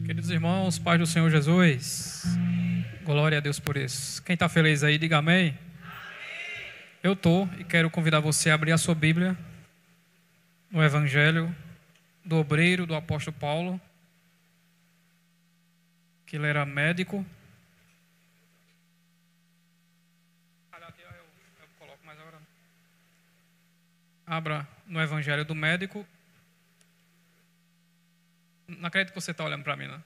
Queridos irmãos, paz do Senhor Jesus, glória a Deus por isso. Quem está feliz aí, diga amém. Eu estou e quero convidar você a abrir a sua Bíblia no Evangelho do obreiro do apóstolo Paulo, que ele era médico. Abra no Evangelho do médico. Não acredito que você está olhando para mim, não.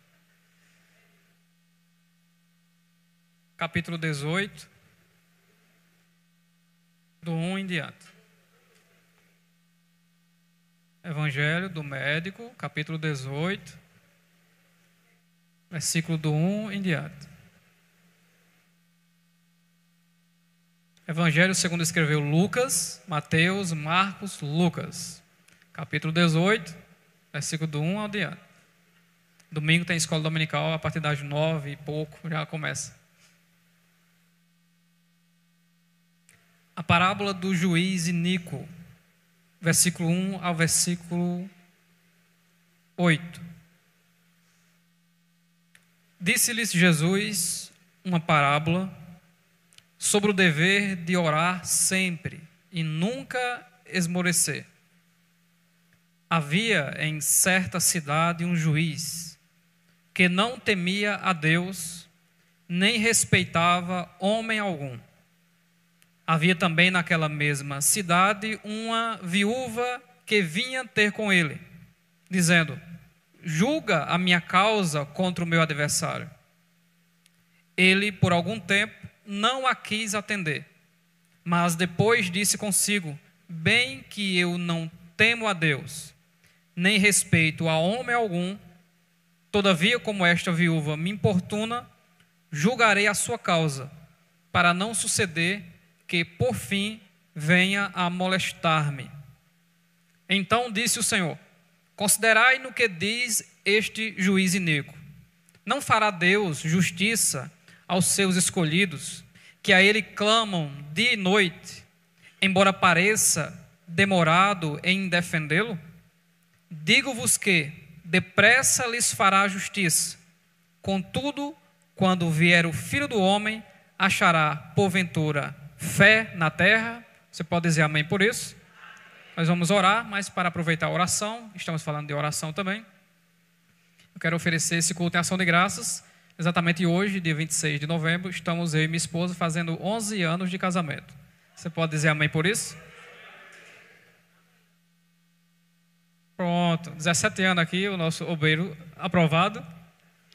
Capítulo 18, do 1 em diante. Evangelho do médico, capítulo 18, versículo do 1 em diante. Evangelho segundo escreveu Lucas, Mateus, Marcos, Lucas. Capítulo 18, versículo do 1 ao diante. Domingo tem escola dominical, a partir das 9 e pouco já começa. A parábola do juiz iníquo, versículo 1 ao versículo 8. Disse-lhes Jesus uma parábola sobre o dever de orar sempre e nunca esmorecer. Havia em certa cidade um juiz que não temia a Deus, nem respeitava homem algum. Havia também naquela mesma cidade uma viúva que vinha ter com ele, dizendo: julga a minha causa contra o meu adversário. Ele, por algum tempo, não a quis atender, mas depois disse consigo: bem que eu não temo a Deus, nem respeito a homem algum, todavia, como esta viúva me importuna, julgarei a sua causa, para não suceder que, por fim, venha a molestar-me. Então disse o Senhor: considerai no que diz este juiz iníquo. Não fará Deus justiça aos seus escolhidos, que a ele clamam dia e noite, embora pareça demorado em defendê-lo? Digo-vos que depressa lhes fará justiça. Contudo, quando vier o Filho do Homem, achará, porventura, fé na terra? Você pode dizer amém por isso? Nós vamos orar, mas para aproveitar a oração, estamos falando de oração também. Eu quero oferecer esse culto em ação de graças. Exatamente hoje, dia 26 de novembro, estamos eu e minha esposa fazendo 11 anos de casamento. Você pode dizer amém por isso? Pronto, 17 anos aqui, o nosso obreiro aprovado.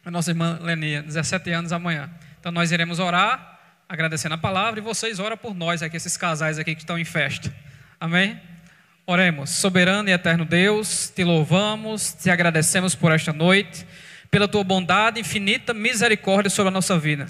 A nossa irmã Lenia, 17 anos amanhã. Então nós iremos orar, agradecendo a palavra, e vocês oram por nós aqui, esses casais aqui que estão em festa. Amém? Oremos. Soberano e eterno Deus, te louvamos, te agradecemos por esta noite, pela tua bondade, infinita misericórdia sobre a nossa vida.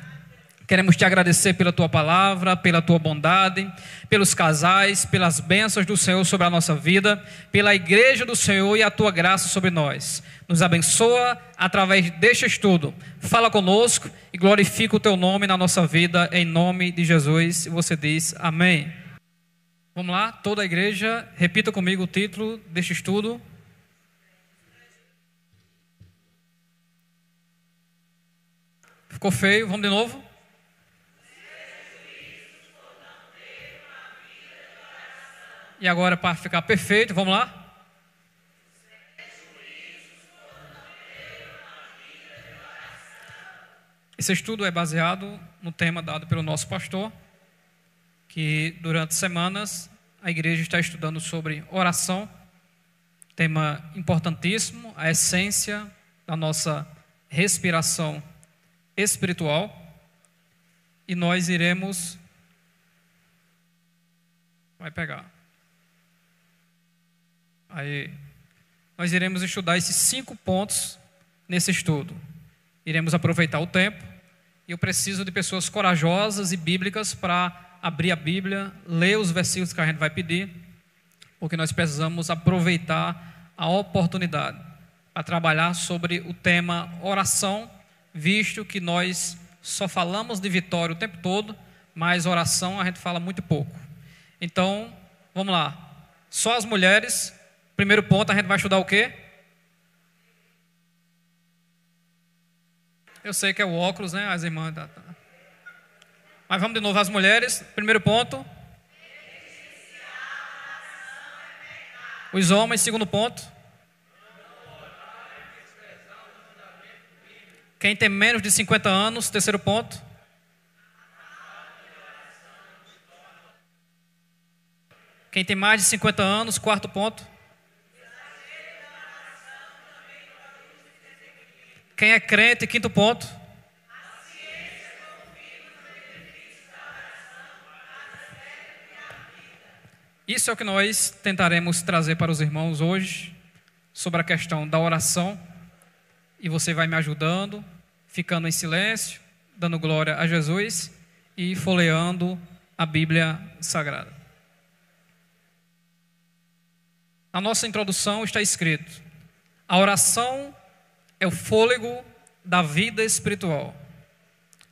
Queremos te agradecer pela tua palavra, pela tua bondade, pelos casais, pelas bênçãos do Senhor sobre a nossa vida, pela igreja do Senhor e a tua graça sobre nós. Nos abençoa através deste estudo. Fala conosco e glorifica o teu nome na nossa vida, em nome de Jesus. E você diz amém. Vamos lá, toda a igreja, repita comigo o título deste estudo. Ficou feio, vamos de novo? E agora, para ficar perfeito, vamos lá? Esse estudo é baseado no tema dado pelo nosso pastor, que durante semanas a igreja está estudando sobre oração, tema importantíssimo, a essência da nossa respiração espiritual, e nós iremos... Vai pegar. Aí, nós iremos estudar esses 5 pontos nesse estudo. Iremos aproveitar o tempo, e eu preciso de pessoas corajosas e bíblicas para abrir a Bíblia, ler os versículos que a gente vai pedir, porque nós precisamos aproveitar a oportunidade para trabalhar sobre o tema oração, visto que nós só falamos de vitória o tempo todo, mas oração a gente fala muito pouco. Então, vamos lá. Só as mulheres. Primeiro ponto, a gente vai estudar o quê? Eu sei que é o óculos, né? As irmãs. Mas vamos de novo, as mulheres. Primeiro ponto. Os homens, segundo ponto. Quem tem menos de 50 anos, terceiro ponto. Quem tem mais de 50 anos, quarto ponto. Quem é crente, quinto ponto. Isso é o que nós tentaremos trazer para os irmãos hoje, sobre a questão da oração. E você vai me ajudando, ficando em silêncio, dando glória a Jesus e folheando a Bíblia Sagrada. Na nossa introdução está escrito: a oração é o fôlego da vida espiritual.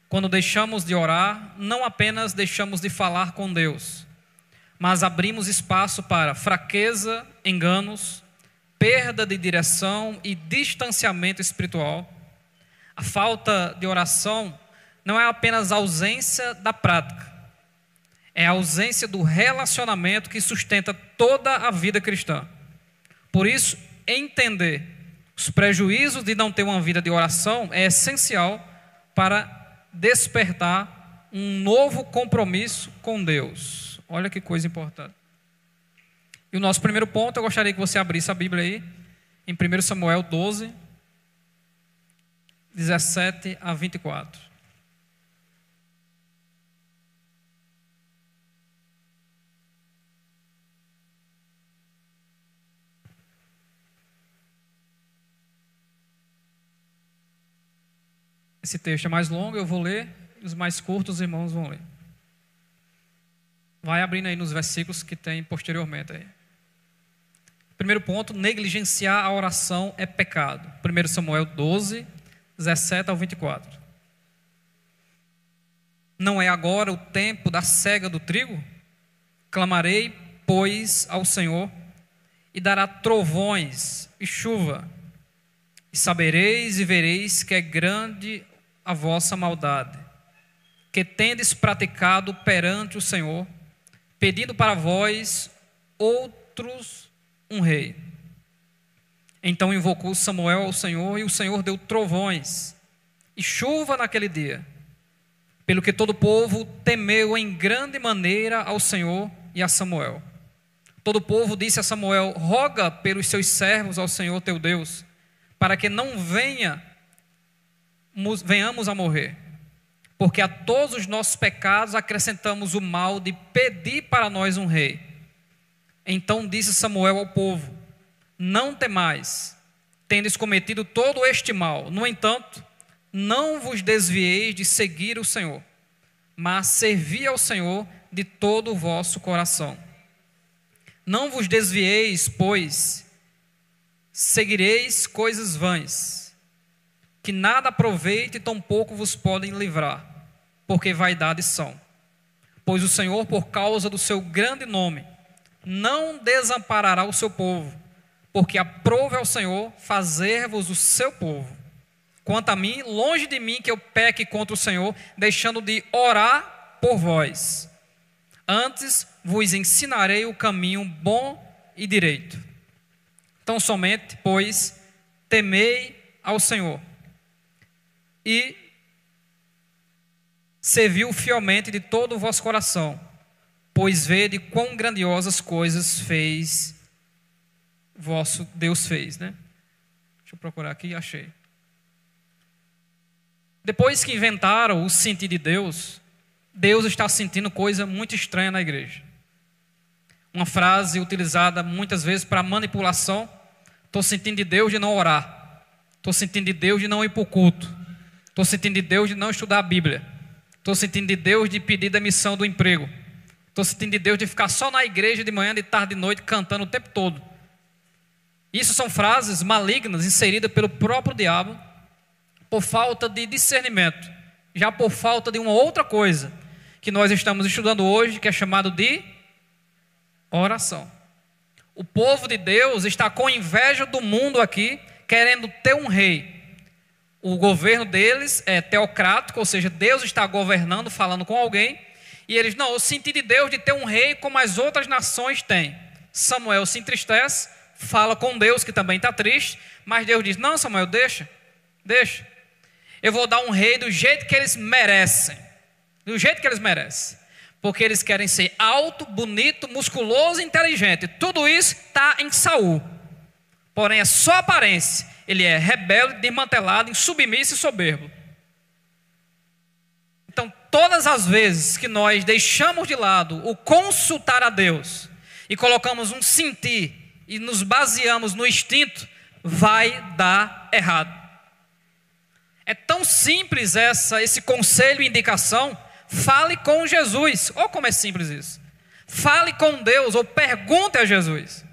Quando deixamos de orar, não apenas deixamos de falar com Deus, mas abrimos espaço para fraqueza, enganos, perda de direção e distanciamento espiritual. A falta de oração não é apenas a ausência da prática, é a ausência do relacionamento que sustenta toda a vida cristã. Por isso, entender os prejuízos de não ter uma vida de oração é essencial para despertar um novo compromisso com Deus. Olha que coisa importante. E o nosso primeiro ponto, eu gostaria que você abrisse a Bíblia aí, em 1 Samuel 12, 17 a 24. Esse texto é mais longo, eu vou ler, os mais curtos os irmãos vão ler. Vai abrindo aí nos versículos que tem posteriormente aí. Primeiro ponto, negligenciar a oração é pecado. 1 Samuel 12, 17 ao 24. Não é agora o tempo da cega do trigo? Clamarei, pois, ao Senhor, e dará trovões e chuva. E sabereis e vereis que é grande a vossa maldade, que tendes praticado perante o Senhor, pedindo para vós outros um rei. Então invocou Samuel ao Senhor, e o Senhor deu trovões e chuva naquele dia, pelo que todo o povo temeu em grande maneira ao Senhor e a Samuel. Todo o povo disse a Samuel: roga pelos seus servos ao Senhor teu Deus, para que não venhamos a morrer, porque a todos os nossos pecados acrescentamos o mal de pedir para nós um rei. Então disse Samuel ao povo: não temais, tendes cometido todo este mal. No entanto, não vos desvieis de seguir o Senhor, mas servi ao Senhor de todo o vosso coração. Não vos desvieis, pois seguireis coisas vãs, que nada aproveite e tampouco vos podem livrar, porque vaidades são. Pois o Senhor, por causa do seu grande nome, não desamparará o seu povo, porque aprove ao Senhor fazer-vos o seu povo. Quanto a mim, longe de mim que eu peque contra o Senhor, deixando de orar por vós. Antes vos ensinarei o caminho bom e direito. Tão somente, pois, temei ao Senhor e serviu fielmente de todo o vosso coração, pois vede quão grandiosas coisas vosso Deus fez, né? Deixa eu procurar aqui, achei. Depois que inventaram o sentir de Deus, Deus está sentindo coisa muito estranha na igreja. Uma frase utilizada muitas vezes para manipulação: estou sentindo de Deus de não orar, estou sentindo de Deus de não ir para o culto, estou sentindo de Deus de não estudar a Bíblia, estou sentindo de Deus de pedir demissão do emprego, estou sentindo de Deus de ficar só na igreja de manhã, de tarde, de noite, cantando o tempo todo. Isso são frases malignas inseridas pelo próprio diabo por falta de discernimento, já por falta de uma outra coisa que nós estamos estudando hoje, que é chamado de oração. O povo de Deus está com inveja do mundo aqui, querendo ter um rei. O governo deles é teocrático, ou seja, Deus está governando, falando com alguém. E eles, não, eu senti de Deus de ter um rei como as outras nações têm. Samuel se entristece, fala com Deus, que também está triste. Mas Deus diz, não, Samuel, deixa. Eu vou dar um rei do jeito que eles merecem. Do jeito que eles merecem. Porque eles querem ser alto, bonito, musculoso e inteligente. Tudo isso está em Saul. Porém, é só aparência. Ele é rebelde, desmantelado, insubmisso e soberbo. Então, todas as vezes que nós deixamos de lado o consultar a Deus e colocamos um sentir e nos baseamos no instinto, vai dar errado. É tão simples esse conselho e indicação. Fale com Jesus. Olha como é simples isso. Fale com Deus ou pergunte a Jesus.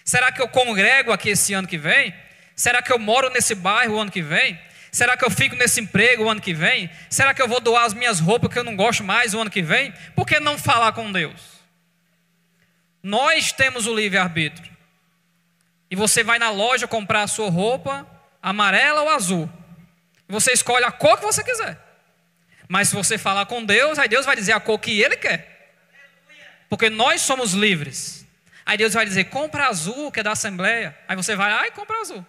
Será que eu congrego aqui esse ano que vem? Será que eu moro nesse bairro o ano que vem? Será que eu fico nesse emprego o ano que vem? Será que eu vou doar as minhas roupas que eu não gosto mais o ano que vem? Por que não falar com Deus? Nós temos o livre-arbítrio. E você vai na loja comprar a sua roupa amarela ou azul. Você escolhe a cor que você quiser. Mas se você falar com Deus, aí Deus vai dizer a cor que Ele quer. Porque nós somos livres. Aí Deus vai dizer, compra azul, que é da Assembleia. Aí você vai lá e compra azul.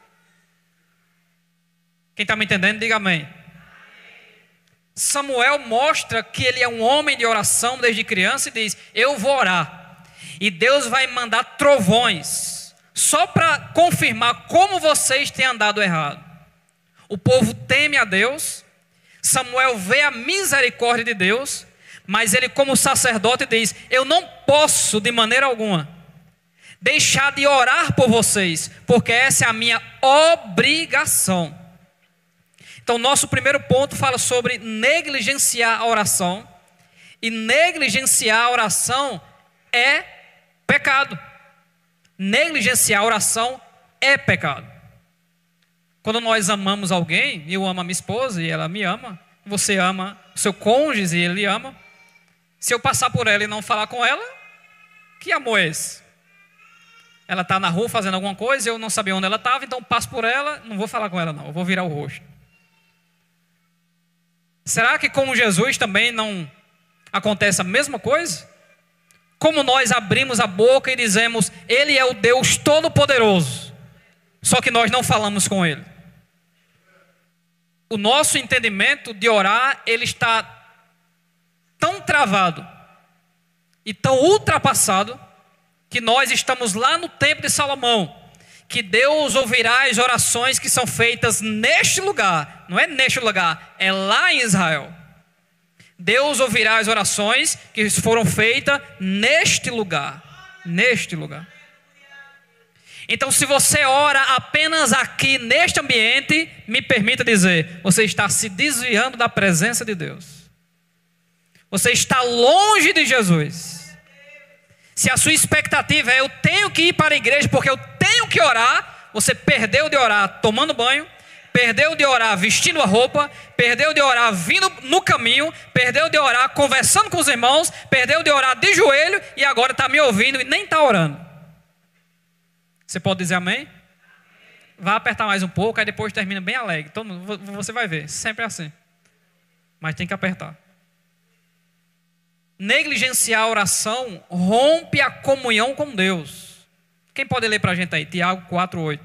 Quem está me entendendo, diga amém. Samuel mostra que ele é um homem de oração desde criança e diz, eu vou orar. E Deus vai mandar trovões. Só para confirmar como vocês têm andado errado. O povo teme a Deus. Samuel vê a misericórdia de Deus. Mas ele como sacerdote diz, eu não posso de maneira alguma deixar de orar por vocês, porque essa é a minha obrigação. Então nosso primeiro ponto fala sobre negligenciar a oração. E negligenciar a oração é pecado. Negligenciar a oração é pecado. Quando nós amamos alguém, eu amo a minha esposa e ela me ama, você ama o seu cônjuge e ele lhe ama. Se eu passar por ela e não falar com ela, que amor é esse? Ela está na rua fazendo alguma coisa, eu não sabia onde ela estava, então passo por ela, não vou falar com ela não, eu vou virar o rosto. Será que com Jesus também não acontece a mesma coisa? Como nós abrimos a boca e dizemos, Ele é o Deus Todo-Poderoso, só que nós não falamos com Ele. O nosso entendimento de orar, ele está tão travado e tão ultrapassado, que nós estamos lá no templo de Salomão, que Deus ouvirá as orações que são feitas neste lugar, não é neste lugar, é lá em Israel. Deus ouvirá as orações que foram feitas neste lugar, neste lugar. Então, se você ora apenas aqui neste ambiente, me permita dizer, você está se desviando da presença de Deus. Você está longe de Jesus. Se a sua expectativa é eu tenho que ir para a igreja porque eu tenho que orar, você perdeu de orar tomando banho, perdeu de orar vestindo a roupa, perdeu de orar vindo no caminho, perdeu de orar conversando com os irmãos, perdeu de orar de joelho e agora está me ouvindo e nem está orando. Você pode dizer amém? Vai apertar mais um pouco, aí depois termina bem alegre. Então você vai ver, sempre é assim. Mas tem que apertar. Negligenciar a oração rompe a comunhão com Deus. Quem pode ler para a gente aí? Tiago 4:8.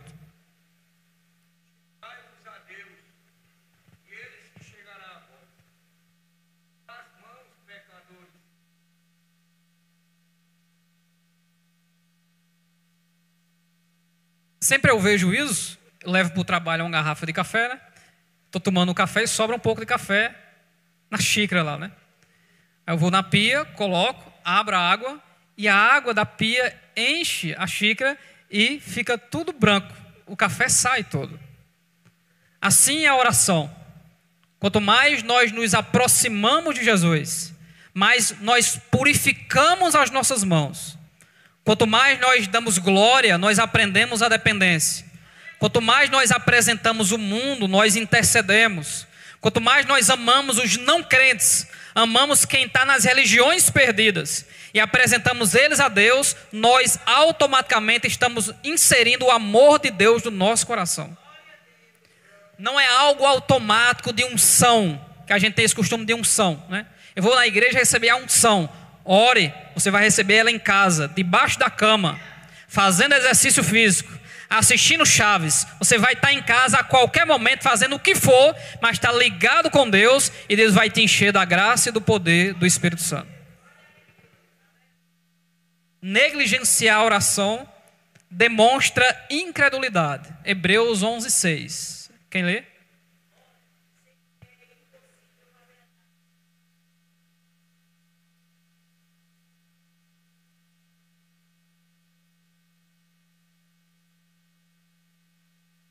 Sempre eu vejo isso, eu levo para o trabalho uma garrafa de café, né? Estou tomando um café e sobra um pouco de café na xícara lá, né? Aí eu vou na pia, coloco, abro a água e a água da pia enche a xícara e fica tudo branco. O café sai todo. Assim é a oração. Quanto mais nós nos aproximamos de Jesus, mais nós purificamos as nossas mãos. Quanto mais nós damos glória, nós aprendemos a dependência. Quanto mais nós apresentamos o mundo, nós intercedemos. Quanto mais nós amamos os não crentes, amamos quem está nas religiões perdidas e apresentamos eles a Deus, nós automaticamente estamos inserindo o amor de Deus no nosso coração. não é algo automático de unção, que a gente tem esse costume de unção, né? Eu vou na igreja receber a unção. Ore, você vai receber ela em casa, debaixo da cama, fazendo exercício físico, assistindo Chaves. Você vai estar em casa a qualquer momento, fazendo o que for, mas está ligado com Deus, e Deus vai te encher da graça e do poder do Espírito Santo. Negligenciar a oração demonstra incredulidade. Hebreus 11:6. Quem lê?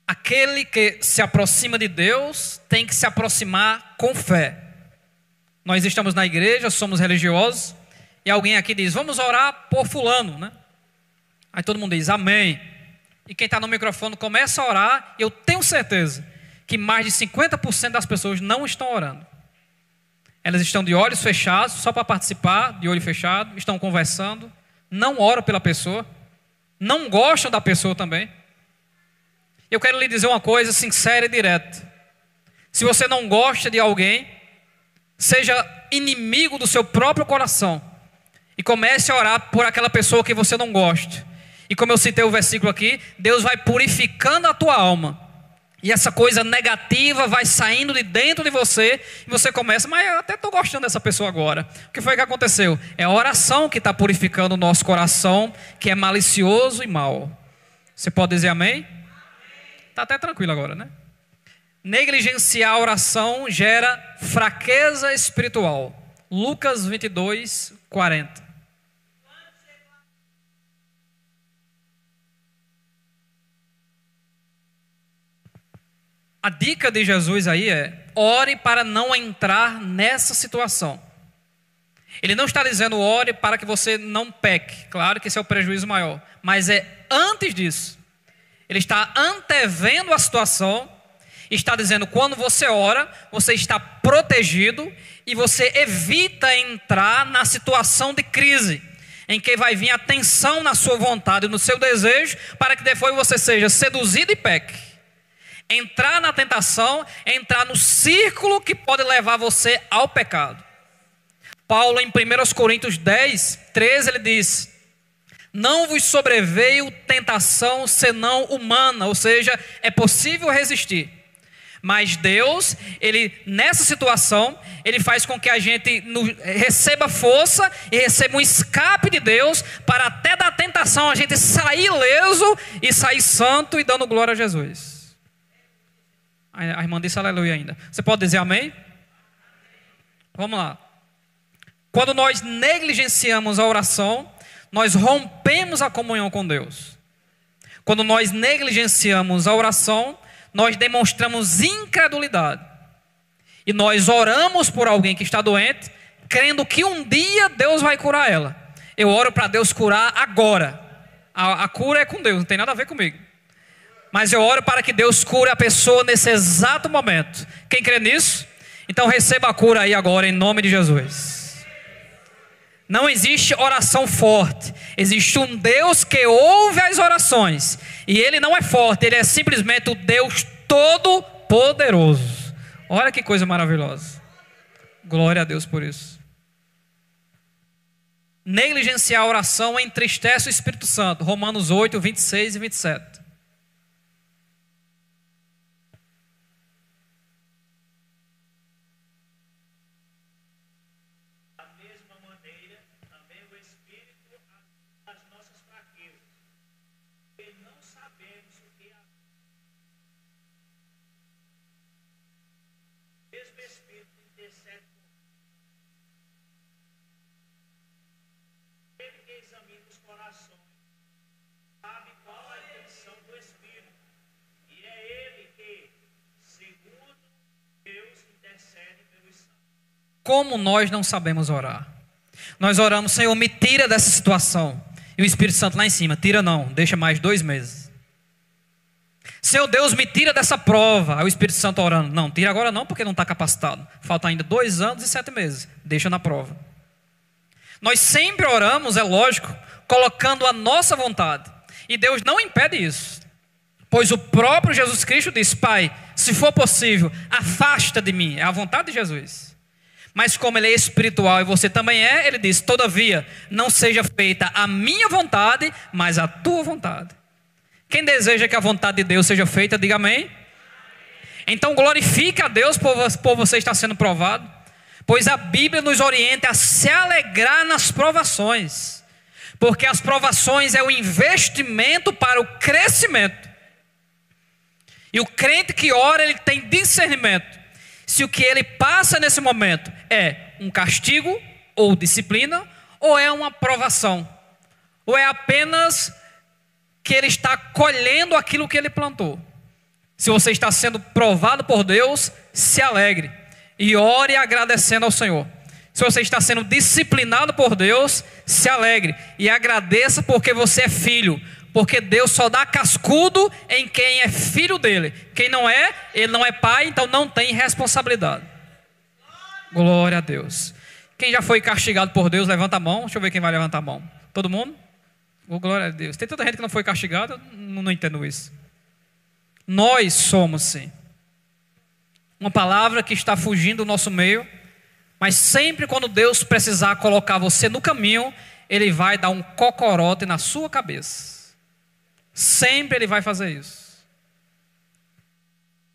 Aquele que se aproxima de Deus tem que se aproximar com fé. Nós estamos na igreja, somos religiosos, e alguém aqui diz, vamos orar por fulano, né? Aí todo mundo diz, amém. E quem está no microfone começa a orar, e eu tenho certeza que mais de 50% das pessoas não estão orando. Elas estão de olhos fechados, só para participar, de olho fechado, estão conversando, não oram pela pessoa, não gostam da pessoa também. Eu quero lhe dizer uma coisa sincera e direta. Se você não gosta de alguém, seja inimigo do seu próprio coração e comece a orar por aquela pessoa que você não gosta. E como eu citei o versículo aqui, Deus vai purificando a tua alma. E essa coisa negativa vai saindo de dentro de você, e você começa, mas eu até estou gostando dessa pessoa agora. O que foi que aconteceu? É a oração que está purificando o nosso coração, que é malicioso e mau. Você pode dizer amém? Está até tranquilo agora, né? Negligenciar a oração gera fraqueza espiritual. Lucas 22:40. A dica de Jesus aí é: ore para não entrar nessa situação. Ele não está dizendo ore para que você não peque. Claro que esse é o prejuízo maior. Mas é antes disso. Ele está antevendo a situação. Está dizendo, quando você ora, você está protegido e você evita entrar na situação de crise, em que vai vir a tensão na sua vontade, no seu desejo, para que depois você seja seduzido e peque. Entrar na tentação é entrar no círculo que pode levar você ao pecado. Paulo, em 1 Coríntios 10:13, ele diz: não vos sobreveio tentação senão humana, ou seja, é possível resistir. Mas Deus, Ele nessa situação, Ele faz com que a gente receba força e receba um escape de Deus, para até da tentação a gente sair ileso e sair santo e dando glória a Jesus. A irmã disse aleluia ainda. Você pode dizer amém? Vamos lá. Quando nós negligenciamos a oração, nós rompemos a comunhão com Deus. Quando nós negligenciamos a oração, nós demonstramos incredulidade. E nós oramos por alguém que está doente, crendo que um dia Deus vai curar ela. Eu oro para Deus curar agora. A cura é com Deus, não tem nada a ver comigo. Mas eu oro para que Deus cure a pessoa nesse exato momento. Quem crê nisso? Então receba a cura aí agora, em nome de Jesus. Não existe oração forte. Existe um Deus que ouve as orações. E Ele não é forte, Ele é simplesmente o Deus Todo-Poderoso. Olha que coisa maravilhosa. Glória a Deus por isso. Negligenciar a oração entristece o Espírito Santo. Romanos 8:26 e 27. Como nós não sabemos orar? Nós oramos, Senhor, me tira dessa situação. E o Espírito Santo lá em cima, tira não, deixa mais 2 meses. Senhor Deus, me tira dessa prova. Aí o Espírito Santo orando, não, tira agora não, porque não está capacitado. Falta ainda 2 anos e 7 meses, deixa na prova. Nós sempre oramos, é lógico, colocando a nossa vontade. E Deus não impede isso. Pois o próprio Jesus Cristo diz, Pai, se for possível, afasta de mim. É a vontade de Jesus. Mas como ele é espiritual e você também é, ele diz: todavia, não seja feita a minha vontade, mas a tua vontade. Quem deseja que a vontade de Deus seja feita, diga amém. Então glorifique a Deus por você estar sendo provado, pois a Bíblia nos orienta a se alegrar nas provações, porque as provações é o investimento para o crescimento. E o crente que ora, ele tem discernimento se o que ele passa nesse momento é um castigo ou disciplina, ou é uma provação, ou é apenas que ele está colhendo aquilo que ele plantou. Se você está sendo provado por Deus, se alegre e ore agradecendo ao Senhor. Se você está sendo disciplinado por Deus, se alegre e agradeça porque você é filho. Porque Deus só dá cascudo em quem é filho dele. Quem não é, ele não é pai, então não tem responsabilidade. Glória a Deus. Quem já foi castigado por Deus, levanta a mão. Deixa eu ver quem vai levantar a mão. Todo mundo? Oh, glória a Deus. Tem tanta gente que não foi castigada, não entendo isso. Nós somos sim. Uma palavra que está fugindo do nosso meio, mas sempre quando Deus precisar colocar você no caminho, Ele vai dar um cocorote na sua cabeça. Sempre Ele vai fazer isso.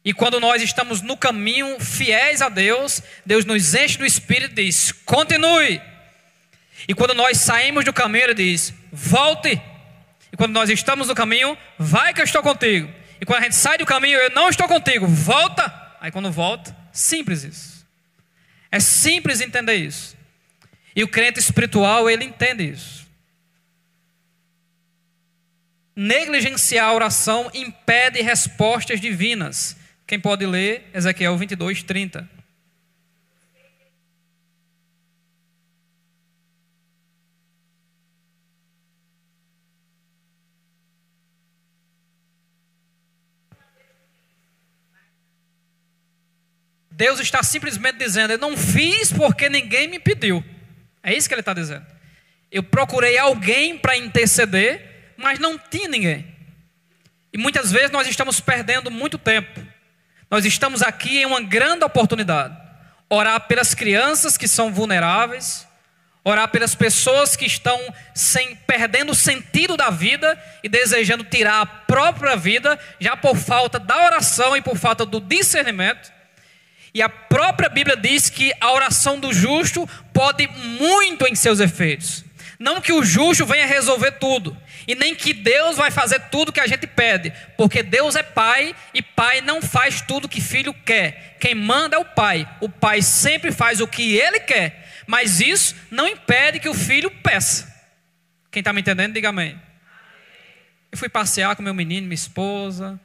E quando nós estamos no caminho, fiéis a Deus, Deus nos enche do Espírito e diz: continue. E quando nós saímos do caminho, Ele diz: volte. E quando nós estamos no caminho, vai que eu estou contigo. E quando a gente sai do caminho, eu não estou contigo, volta. Aí quando volta, simples isso. É simples entender isso. E o crente espiritual, ele entende isso. Negligenciar a oração impede respostas divinas. Quem pode ler Ezequiel 22:30. Deus está simplesmente dizendo: eu não fiz porque ninguém me pediu. É isso que Ele está dizendo. Eu procurei alguém para interceder, mas não tinha ninguém. E muitas vezes nós estamos perdendo muito tempo. Nós estamos aqui em uma grande oportunidade. Orar pelas crianças que são vulneráveis. Orar pelas pessoas que estão perdendo o sentido da vida e desejando tirar a própria vida, já por falta da oração e por falta do discernimento. E a própria Bíblia diz que a oração do justo pode muito em seus efeitos. Não que o justo venha resolver tudo, e nem que Deus vai fazer tudo que a gente pede, porque Deus é pai, e pai não faz tudo que filho quer. Quem manda é o pai. O pai sempre faz o que ele quer, mas isso não impede que o filho peça. Quem está me entendendo, diga amém. Eu fui passear com meu menino e minha esposa.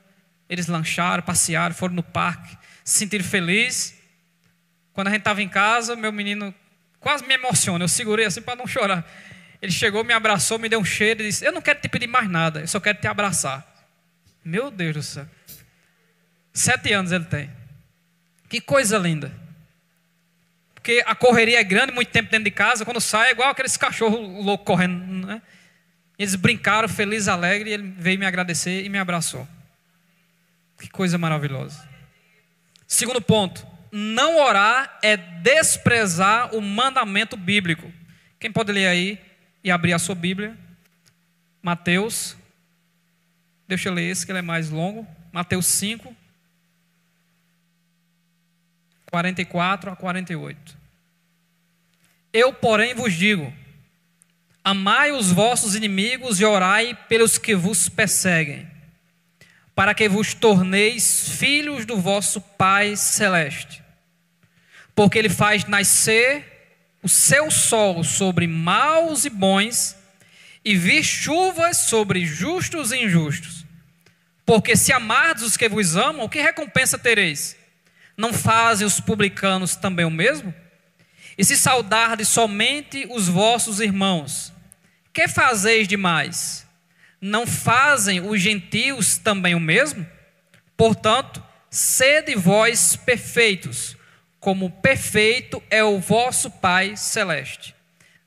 Eles lancharam, passearam, foram no parque, se sentiram felizes. Quando a gente estava em casa, meu menino quase me emociona. Eu segurei assim para não chorar. Ele chegou, me abraçou, me deu um cheiro e disse: eu não quero te pedir mais nada, eu só quero te abraçar. Meu Deus do céu. 7 anos ele tem. Que coisa linda. Porque a correria é grande, muito tempo dentro de casa. Quando sai é igual aqueles cachorros loucos correndo, né? Eles brincaram, feliz, alegre, e ele veio me agradecer e me abraçou. Que coisa maravilhosa. Segundo ponto: não orar é desprezar o mandamento bíblico. Quem pode ler aí e abrir a sua Bíblia? Mateus, deixa eu ler esse que ele é mais longo. Mateus 5, 44 a 48. Eu, porém, vos digo: amai os vossos inimigos e orai pelos que vos perseguem, para que vos torneis filhos do vosso Pai Celeste. Porque Ele faz nascer o seu sol sobre maus e bons, e vir chuvas sobre justos e injustos. Porque se amardes os que vos amam, que recompensa tereis? Não fazem os publicanos também o mesmo? E se saudardes somente os vossos irmãos, que fazeis demais? Não fazem os gentios também o mesmo? Portanto, sede vós perfeitos, como perfeito é o vosso Pai Celeste.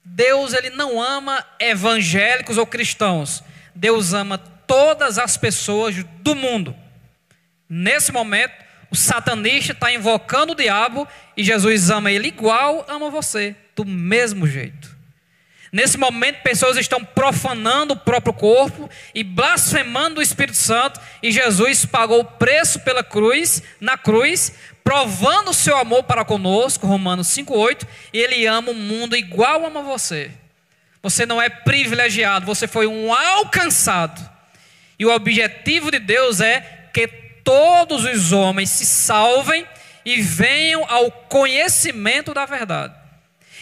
Deus, Ele não ama evangélicos ou cristãos. Deus ama todas as pessoas do mundo. Nesse momento, O satanista está invocando o diabo e Jesus ama ele igual ama você, do mesmo jeito. Nesse momento, pessoas estão profanando o próprio corpo e blasfemando o Espírito Santo, e Jesus pagou o preço pela cruz, na cruz, provando o seu amor para conosco, Romanos 5,8, e ele ama o mundo igual ama você. Você não é privilegiado, você foi um alcançado. E o objetivo de Deus é que todos os homens se salvem e venham ao conhecimento da verdade.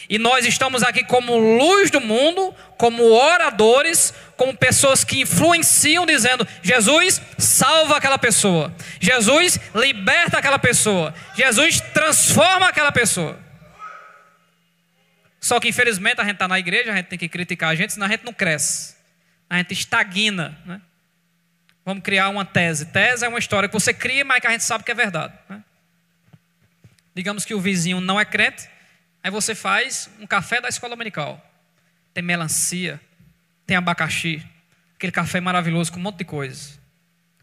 E nós estamos aqui como luz do mundo, como oradores, como pessoas que influenciam, dizendo: Jesus salva aquela pessoa, Jesus liberta aquela pessoa, Jesus transforma aquela pessoa. Só que infelizmente a gente está na igreja, a gente tem que criticar a gente, senão a gente não cresce, a gente estagna, né? Vamos criar uma tese. Tese é uma história que você cria, mas que a gente sabe que é verdade, né? Digamos que o vizinho não é crente. Aí você faz um café da escola dominical. Tem melancia, tem abacaxi, aquele café maravilhoso com um monte de coisas.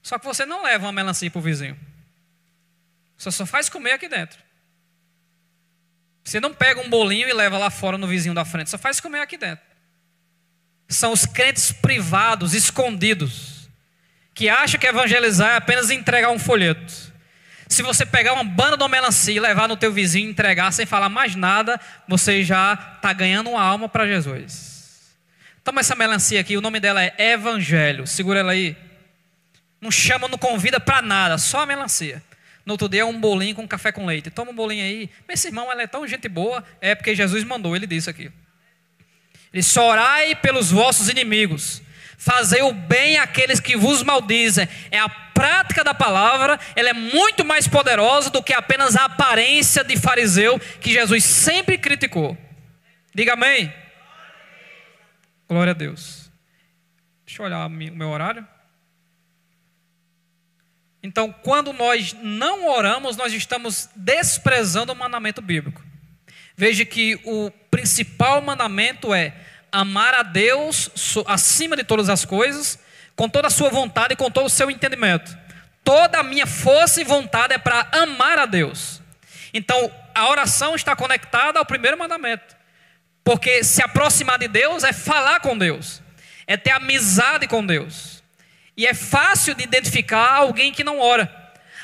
Só que você não leva uma melancia para o vizinho. Você só faz comer aqui dentro. Você não pega um bolinho e leva lá fora no vizinho da frente. Só faz comer aqui dentro. São os crentes privados, escondidos, que acham que evangelizar é apenas entregar um folheto. Se você pegar uma banda de melancia e levar no teu vizinho e entregar sem falar mais nada, você já está ganhando uma alma para Jesus. Toma essa melancia aqui, o nome dela é Evangelho. Segura ela aí. Não chama, não convida para nada, só a melancia. No outro dia é um bolinho com café com leite. Toma um bolinho aí. Mas esse irmão, ela é tão gente boa. É porque Jesus mandou, ele disse aqui. Ele disse: orai pelos vossos inimigos, fazei o bem àqueles que vos maldizem. É a prática da palavra, ela é muito mais poderosa do que apenas a aparência de fariseu que Jesus sempre criticou. Diga amém. Glória a Deus. Deixa eu olhar o meu horário. Então, quando nós não oramos, nós estamos desprezando o mandamento bíblico. Veja que o principal mandamento é amar a Deus acima de todas as coisas, com toda a sua vontade e com todo o seu entendimento. Toda a minha força e vontade é para amar a Deus. Então, a oração está conectada ao primeiro mandamento. Porque se aproximar de Deus é falar com Deus, é ter amizade com Deus. E é fácil de identificar alguém que não ora.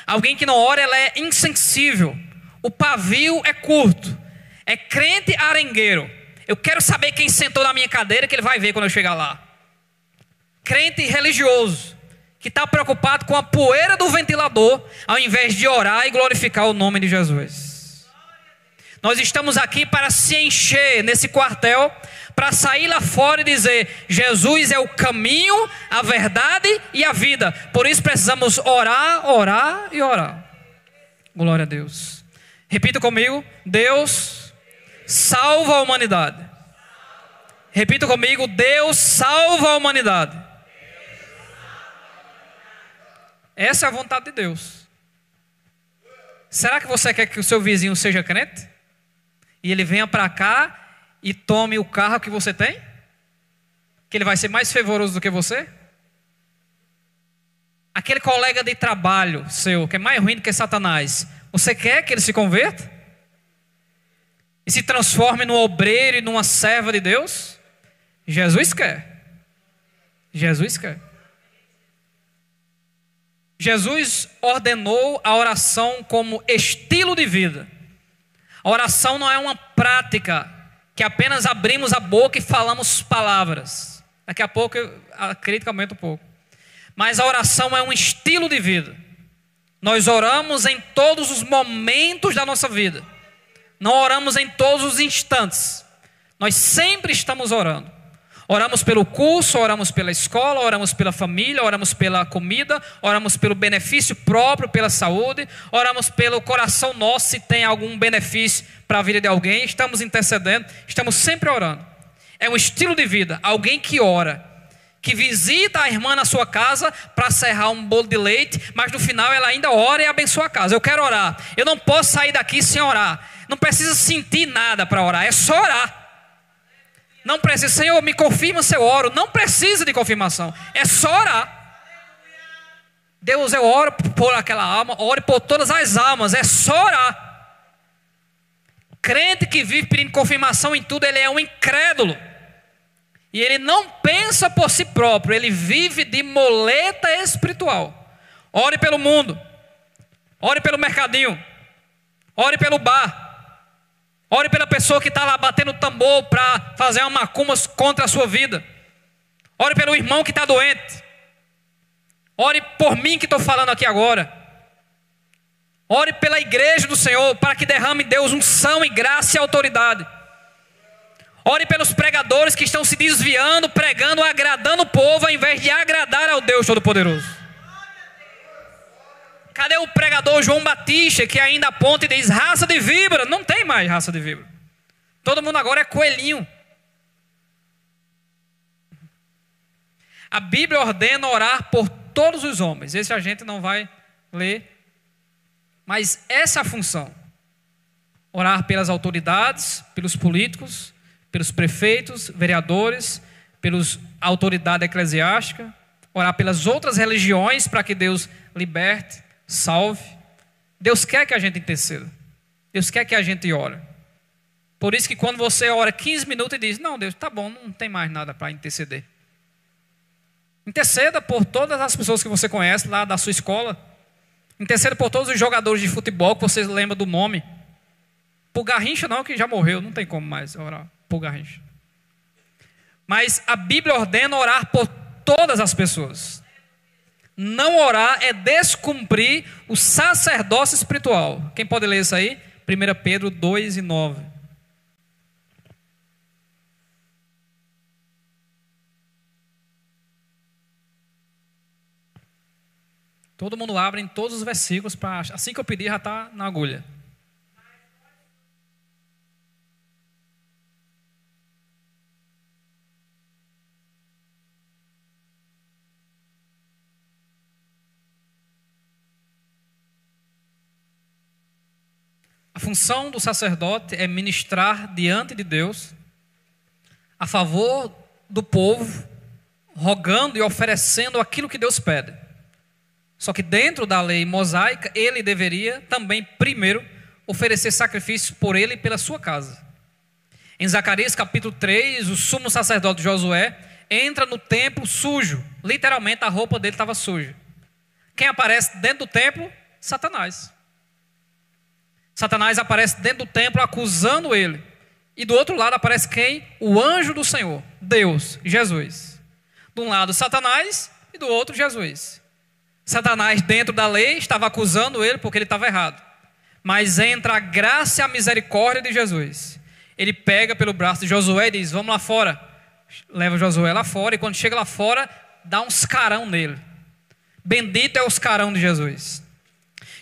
Alguém que não ora, ela é insensível. O pavio é curto. É crente arengueiro. Eu quero saber quem sentou na minha cadeira, que ele vai ver quando eu chegar lá. Crente religioso, que está preocupado com a poeira do ventilador, ao invés de orar e glorificar o nome de Jesus. Nós estamos aqui para se encher nesse quartel, para sair lá fora e dizer: Jesus é o caminho, a verdade e a vida. Por isso precisamos orar, orar e orar. Glória a Deus. Repita comigo: Deus salva a humanidade. Repita comigo: Deus salva a humanidade. Essa é a vontade de Deus. Será que você quer que o seu vizinho seja crente? E ele venha para cá e tome o carro que você tem? Que ele vai ser mais fervoroso do que você? Aquele colega de trabalho seu, que é mais ruim do que Satanás, você quer que ele se converta? E se transforme num obreiro e numa serva de Deus? Jesus quer. Jesus quer. Jesus ordenou a oração como estilo de vida. A oração não é uma prática que apenas abrimos a boca e falamos palavras. Daqui a pouco a crítica aumenta um pouco. Mas a oração é um estilo de vida. Nós oramos em todos os momentos da nossa vida. Não oramos em todos os instantes. Nós sempre estamos orando. Oramos pelo curso, oramos pela escola, oramos pela família, oramos pela comida, oramos pelo benefício próprio, pela saúde, oramos pelo coração nosso, se tem algum benefício para a vida de alguém, estamos intercedendo, estamos sempre orando. É um estilo de vida. Alguém que ora, que visita a irmã na sua casa para serrar um bolo de leite, mas no final ela ainda ora e abençoa a casa. Eu quero orar, eu não posso sair daqui sem orar. Não precisa sentir nada para orar, é só orar. Não precisa: Senhor, me confirma se eu oro. Não precisa de confirmação, é só orar. Deus, eu oro por aquela alma, ore por todas as almas, é só orar. Crente que vive pedindo confirmação em tudo, ele é um incrédulo. E ele não pensa por si próprio, ele vive de moleta espiritual. Ore pelo mundo, ore pelo mercadinho, ore pelo bar, ore pela pessoa que está lá batendo tambor para fazer uma macumba contra a sua vida. Ore pelo irmão que está doente. Ore por mim que estou falando aqui agora. Ore pela igreja do Senhor, para que derrame Deus unção e graça e autoridade. Ore pelos pregadores que estão se desviando, pregando, agradando o povo, ao invés de agradar ao Deus Todo-Poderoso. Cadê o pregador João Batista, que ainda aponta e diz, raça de víbora? Não tem mais raça de víbora. Todo mundo agora é coelhinho. A Bíblia ordena orar por todos os homens. Esse a gente não vai ler. Mas essa é a função. Orar pelas autoridades, pelos políticos, pelos prefeitos, vereadores, pelas autoridades eclesiásticas. Orar pelas outras religiões para que Deus liberte, salve. Deus quer que a gente interceda. Deus quer que a gente ore. Por isso que quando você ora 15 minutos e diz, não, Deus, tá bom, não tem mais nada para interceder. Interceda por todas as pessoas que você conhece lá da sua escola. Interceda por todos os jogadores de futebol que você lembra do nome. Por Garrincha não, que já morreu, não tem como mais orar por Garrincha. Mas a Bíblia ordena orar por todas as pessoas. Não orar é descumprir o sacerdócio espiritual. Quem pode ler isso aí? 1 Pedro 2:9. Todo mundo abre em todos os versículos, para assim que eu pedir já está na agulha. A função do sacerdote é ministrar diante de Deus, a favor do povo, rogando e oferecendo aquilo que Deus pede. Só que dentro da lei mosaica, ele deveria também primeiro oferecer sacrifício por ele e pela sua casa. Em Zacarias capítulo 3, o sumo sacerdote Josué entra no templo sujo. Literalmente a roupa dele estava suja. Quem aparece dentro do templo? Satanás. Satanás aparece dentro do templo acusando ele. E do outro lado aparece quem? O anjo do Senhor, Deus, Jesus. De um lado Satanás e do outro Jesus. Satanás dentro da lei estava acusando ele porque ele estava errado. Mas entra a graça e a misericórdia de Jesus. Ele pega pelo braço de Josué e diz, vamos lá fora. Leva Josué lá fora e quando chega lá fora, dá uns carão nele. Bendito é os carão de Jesus.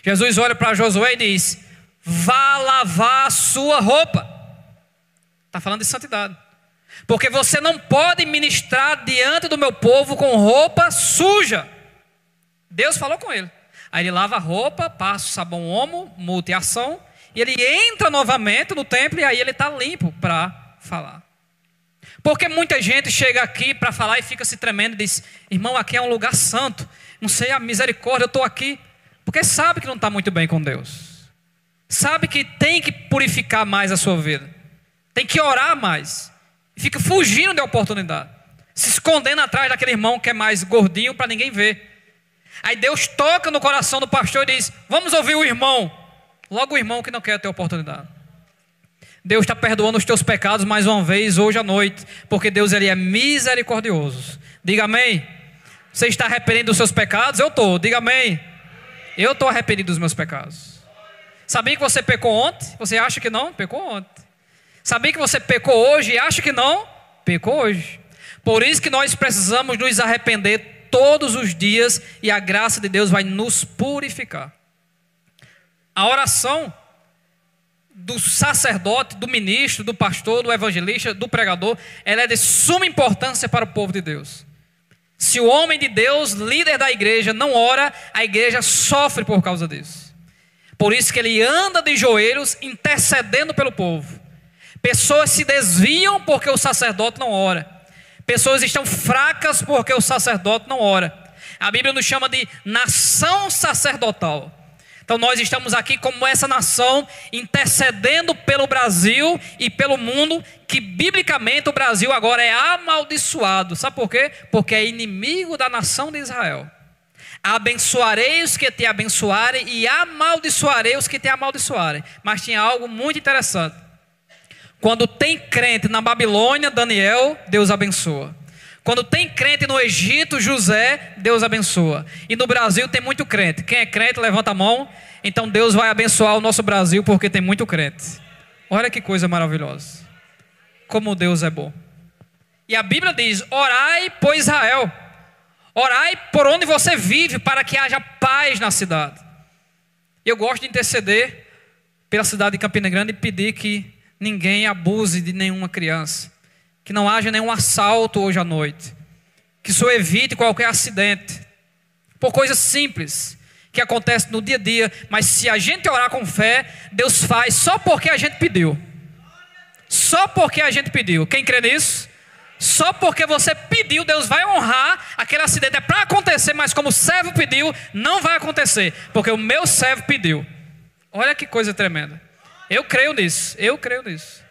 Jesus olha para Josué e diz, vá lavar a sua roupa. Está falando de santidade. Porque você não pode ministrar diante do meu povo com roupa suja. Deus falou com ele. Aí ele lava a roupa, passa o sabão homo, multi-ação, e ele entra novamente no templo e aí ele está limpo para falar. Porque muita gente chega aqui para falar e fica se tremendo e diz, irmão, aqui é um lugar santo, não sei a misericórdia, eu estou aqui. Porque sabe que não está muito bem com Deus. Sabe que tem que purificar mais a sua vida. Tem que orar mais. E fica fugindo da oportunidade. Se escondendo atrás daquele irmão que é mais gordinho para ninguém ver. Aí Deus toca no coração do pastor e diz, vamos ouvir o irmão. Logo o irmão que não quer ter oportunidade. Deus está perdoando os teus pecados mais uma vez hoje à noite. Porque Deus ele é misericordioso. Diga amém. Você está arrependido dos seus pecados? Eu estou. Diga amém. Eu estou arrependido dos meus pecados. Sabia que você pecou ontem? Você acha que não? Pecou ontem. Sabia que você pecou hoje e acha que não? Pecou hoje. Por isso que nós precisamos nos arrepender todos os dias e a graça de Deus vai nos purificar. A oração do sacerdote, do ministro, do pastor, do evangelista, do pregador, ela é de suma importância para o povo de Deus. Se o homem de Deus, líder da igreja, não ora, a igreja sofre por causa disso. Por isso que ele anda de joelhos intercedendo pelo povo. Pessoas se desviam porque o sacerdote não ora. Pessoas estão fracas porque o sacerdote não ora. A Bíblia nos chama de nação sacerdotal. Então nós estamos aqui como essa nação intercedendo pelo Brasil e pelo mundo, que biblicamente o Brasil agora é amaldiçoado. Sabe por quê? Porque é inimigo da nação de Israel. Abençoarei os que te abençoarem e amaldiçoarei os que te amaldiçoarem. Mas tinha algo muito interessante. Quando tem crente na Babilônia, Daniel, Deus abençoa. Quando tem crente no Egito, José, Deus abençoa. E no Brasil tem muito crente. Quem é crente, levanta a mão. Então Deus vai abençoar o nosso Brasil porque tem muito crente. Olha que coisa maravilhosa. Como Deus é bom. E a Bíblia diz: orai por Israel. Orai por onde você vive, para que haja paz na cidade. Eu gosto de interceder pela cidade de Campina Grande e pedir que ninguém abuse de nenhuma criança. Que não haja nenhum assalto hoje à noite. Que só evite qualquer acidente. Por coisas simples que acontecem no dia a dia. Mas se a gente orar com fé, Deus faz só porque a gente pediu. Só porque a gente pediu. Quem crê nisso? Só porque você pediu, Deus vai honrar. Aquele acidente é para acontecer, mas como o servo pediu, não vai acontecer. Porque o meu servo pediu. Olha que coisa tremenda. Eu creio nisso. Eu creio nisso.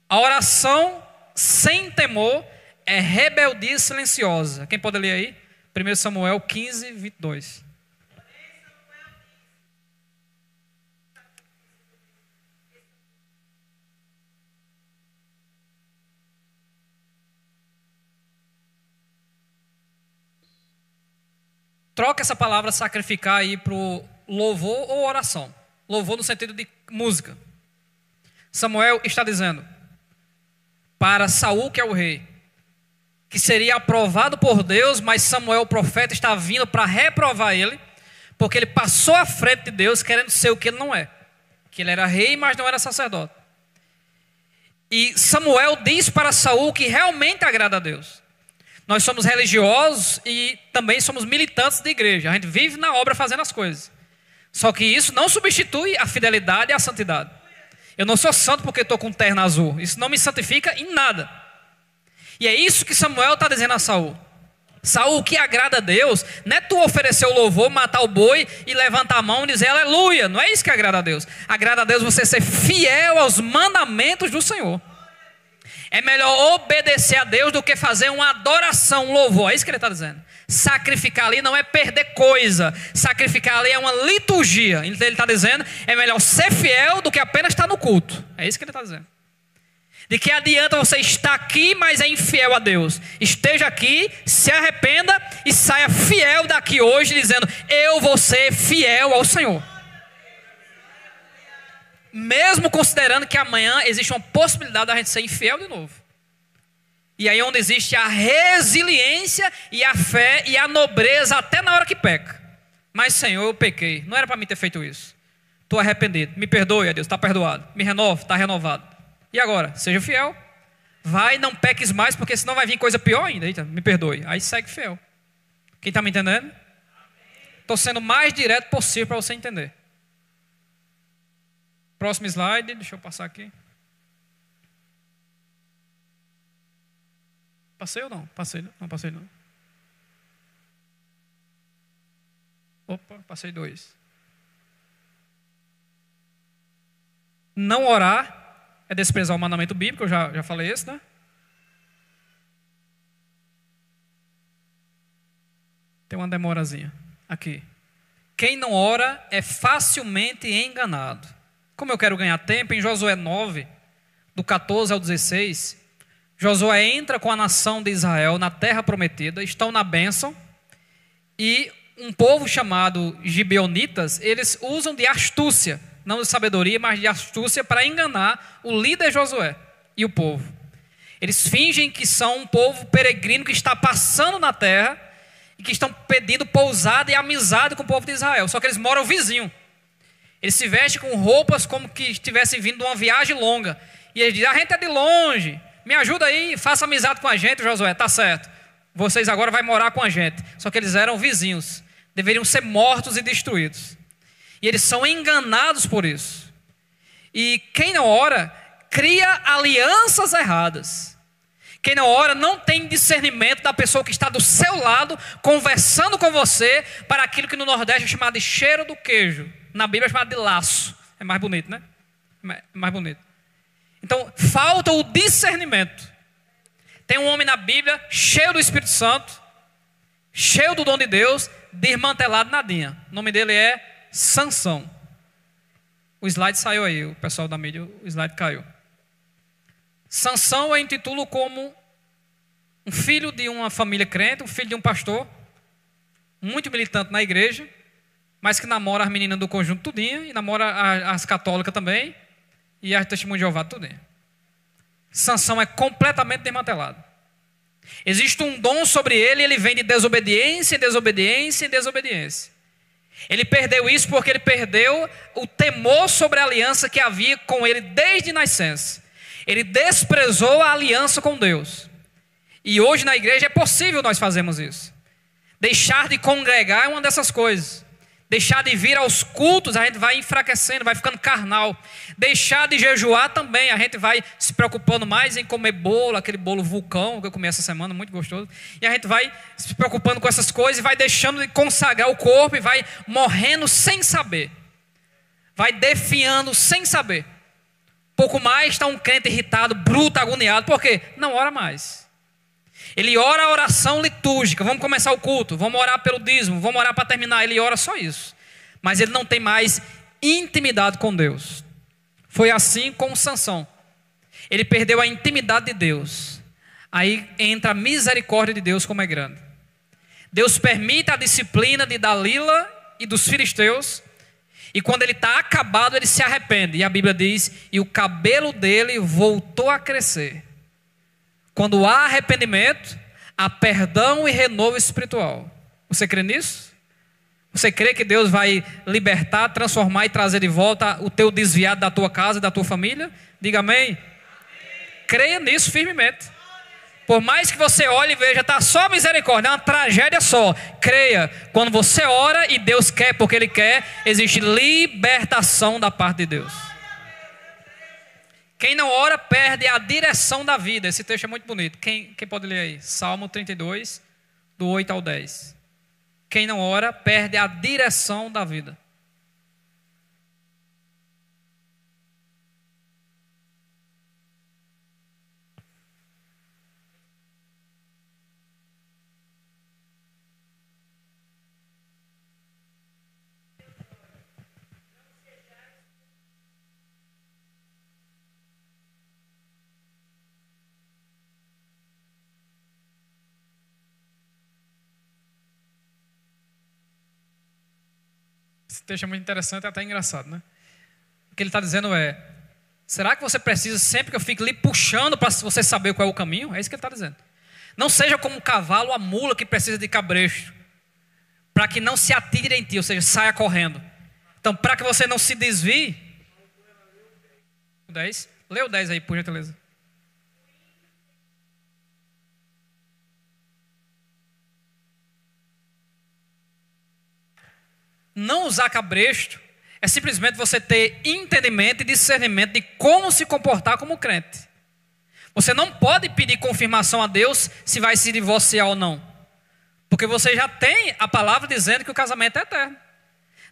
A oração sem temor é rebeldia silenciosa. Quem pode ler aí? 1 Samuel 15, 22. Troca essa palavra sacrificar aí para o louvor ou oração. Louvor no sentido de música. Samuel está dizendo para Saul, que é o rei, que seria aprovado por Deus, mas Samuel, o profeta, está vindo para reprovar ele, porque ele passou à frente de Deus querendo ser o que ele não é. Que ele era rei, mas não era sacerdote. E Samuel diz para Saul que realmente agrada a Deus. Nós somos religiosos e também somos militantes de igreja. A gente vive na obra fazendo as coisas. Só que isso não substitui a fidelidade e a santidade. Eu não sou santo porque estou com terno azul. Isso não me santifica em nada. E é isso que Samuel está dizendo a Saul. Saul, o que agrada a Deus não é tu oferecer o louvor, matar o boi e levantar a mão e dizer aleluia. Não é isso que agrada a Deus. Agrada a Deus você ser fiel aos mandamentos do Senhor. É melhor obedecer a Deus do que fazer uma adoração, um louvor. É isso que ele está dizendo. Sacrificar ali não é perder coisa. Sacrificar ali é uma liturgia. Então ele está dizendo, é melhor ser fiel do que apenas estar no culto. É isso que ele está dizendo. De que adianta você estar aqui, mas é infiel a Deus. Esteja aqui, se arrependa e saia fiel daqui hoje, dizendo, eu vou ser fiel ao Senhor. Mesmo considerando que amanhã existe uma possibilidade da gente ser infiel de novo. E aí onde existe a resiliência e a fé e a nobreza até na hora que peca. Mas Senhor, eu pequei, não era para mim ter feito isso. Estou arrependido, me perdoe, a Deus, está perdoado. Me renova, está renovado. E agora? Seja fiel. Vai, não peques mais, porque senão vai vir coisa pior ainda. Eita, me perdoe. Aí segue fiel. Quem está me entendendo? Estou sendo mais direto possível para você entender. Próximo slide, deixa eu passar aqui. Passei ou não? Passei, não passei não. Opa, passei 2. Não orar é desprezar o mandamento bíblico, eu já falei isso, né? Tem uma demorazinha aqui. Quem não ora é facilmente enganado. Como eu quero ganhar tempo, em Josué 9, do 14 ao 16, Josué entra com a nação de Israel na terra prometida, estão na bênção, e um povo chamado gibeonitas, eles usam de astúcia, não de sabedoria, mas de astúcia para enganar o líder Josué e o povo. Eles fingem que são um povo peregrino que está passando na terra e que estão pedindo pousada e amizade com o povo de Israel, só que eles moram vizinho. Eles se vestem com roupas como que estivessem vindo de uma viagem longa. E eles dizem, a gente é de longe, me ajuda aí, faça amizade com a gente, Josué, tá certo. Vocês agora vão morar com a gente. Só que eles eram vizinhos, deveriam ser mortos e destruídos. E eles são enganados por isso. E quem não ora, cria alianças erradas. Quem não ora não tem discernimento da pessoa que está do seu lado, conversando com você, para aquilo que no Nordeste é chamado de cheiro do queijo. Na Bíblia é chamado de laço. É mais bonito, né? É mais bonito. Então, falta o discernimento. Tem um homem na Bíblia, cheio do Espírito Santo, cheio do dom de Deus, desmantelado nadinha. O nome dele é Sansão. O slide saiu aí, o pessoal da mídia, o slide caiu. Sansão eu intitulo como um filho de uma família crente, um filho de um pastor, muito militante na igreja, mas que namora as meninas do conjunto tudinho, e namora as católicas também, e as testemunhas de Jeová tudinho. Sansão é completamente desmantelado. Existe um dom sobre ele, ele vem de desobediência, em desobediência, em desobediência. Ele perdeu isso porque ele perdeu o temor sobre a aliança que havia com ele desde nascença. Ele desprezou a aliança com Deus. E hoje na igreja é possível nós fazermos isso. Deixar de congregar é uma dessas coisas. Deixar de vir aos cultos, a gente vai enfraquecendo, vai ficando carnal. Deixar de jejuar também, a gente vai se preocupando mais em comer bolo, aquele bolo vulcão que eu comi essa semana, muito gostoso. E a gente vai se preocupando com essas coisas e vai deixando de consagrar o corpo e vai morrendo sem saber. Vai definhando sem saber. Pouco mais está um crente irritado, bruto, agoniado. Por quê? Não ora mais. Ele ora a oração litúrgica. Vamos começar o culto. Vamos orar pelo dízimo. Vamos orar para terminar. Ele ora só isso. Mas ele não tem mais intimidade com Deus. Foi assim com Sansão. Ele perdeu a intimidade de Deus. Aí entra a misericórdia de Deus como é grande. Deus permite a disciplina de Dalila e dos filisteus. E quando ele está acabado, ele se arrepende. E a Bíblia diz, e o cabelo dele voltou a crescer. Quando há arrependimento, há perdão e renovo espiritual. Você crê nisso? Você crê que Deus vai libertar, transformar e trazer de volta o teu desviado da tua casa e da tua família? Diga amém. Creia nisso firmemente. Por mais que você olhe e veja, está só misericórdia, é uma tragédia só. Creia, quando você ora e Deus quer porque Ele quer, existe libertação da parte de Deus. Quem não ora perde a direção da vida. Esse texto é muito bonito. Quem pode ler aí? Salmo 32, do 8 ao 10. Quem não ora perde a direção da vida. Esse texto é muito interessante e até engraçado, né? O que ele está dizendo é, será que você precisa sempre que eu fique lhe puxando para você saber qual é o caminho? É isso que ele está dizendo. Não seja como o cavalo, a mula que precisa de cabresto, para que não se atire em ti, ou seja, saia correndo. Então, para que você não se desvie, o 10, lê o 10 aí, por gentileza. Não usar cabresto é simplesmente você ter entendimento e discernimento de como se comportar como crente. Você não pode pedir confirmação a Deus se vai se divorciar ou não. Porque você já tem a palavra dizendo que o casamento é eterno.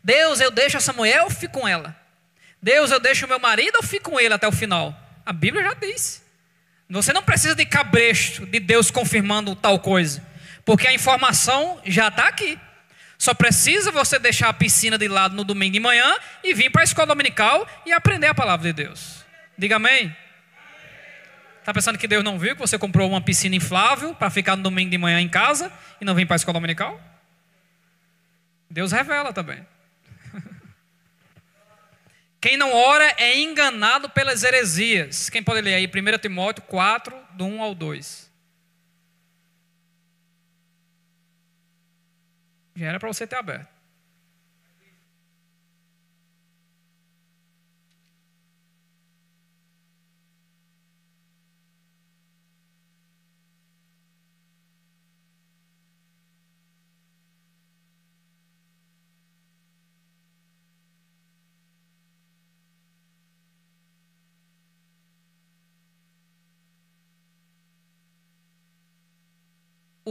Deus, eu deixo essa mulher ou fico com ela? Deus, eu deixo o meu marido ou fico com ele até o final? A Bíblia já diz. Você não precisa de cabresto de Deus confirmando tal coisa. Porque a informação já está aqui. Só precisa você deixar a piscina de lado no domingo de manhã e vir para a escola dominical e aprender a palavra de Deus. Diga amém. Está pensando que Deus não viu que você comprou uma piscina inflável para ficar no domingo de manhã em casa e não vem para a escola dominical? Deus revela também. Quem não ora é enganado pelas heresias. Quem pode ler aí? 1 Timóteo 4, do 1 ao 2. Já era para você ter aberto.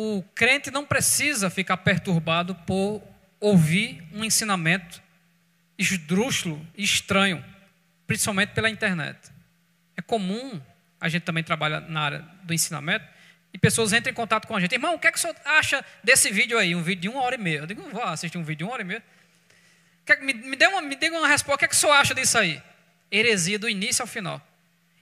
o crente não precisa ficar perturbado por ouvir um ensinamento esdrúxulo e estranho, principalmente pela internet. É comum, a gente também trabalha na área do ensinamento, e pessoas entram em contato com a gente. Irmão, o que é que o senhor acha desse vídeo aí? Um vídeo de 1h30. Eu digo, não vou assistir um vídeo de 1h30. Me diga uma resposta, o que é que o senhor acha disso aí? Heresia do início ao final.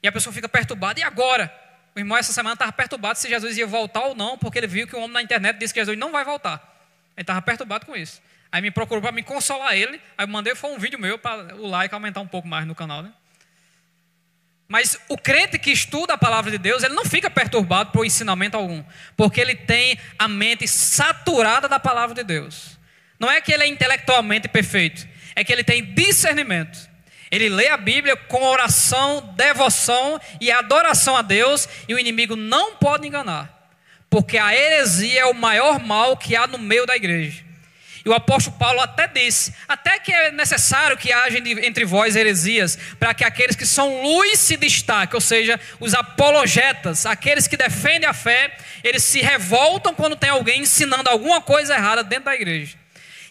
E a pessoa fica perturbada, e agora? O irmão essa semana estava perturbado se Jesus ia voltar ou não, porque ele viu que um homem na internet disse que Jesus não vai voltar. Ele estava perturbado com isso. Aí me procurou para me consolar ele, aí eu mandei um vídeo meu para o like aumentar um pouco mais no canal, né? Mas o crente que estuda a palavra de Deus, ele não fica perturbado por ensinamento algum, porque ele tem a mente saturada da palavra de Deus. Não é que ele é intelectualmente perfeito, é que ele tem discernimento. Ele lê a Bíblia com oração, devoção e adoração a Deus, e o inimigo não pode enganar, porque a heresia é o maior mal que há no meio da igreja. E o apóstolo Paulo até disse, até que é necessário que haja entre vós heresias, para que aqueles que são luz se destaquem, ou seja, os apologetas, aqueles que defendem a fé, eles se revoltam quando tem alguém ensinando alguma coisa errada dentro da igreja.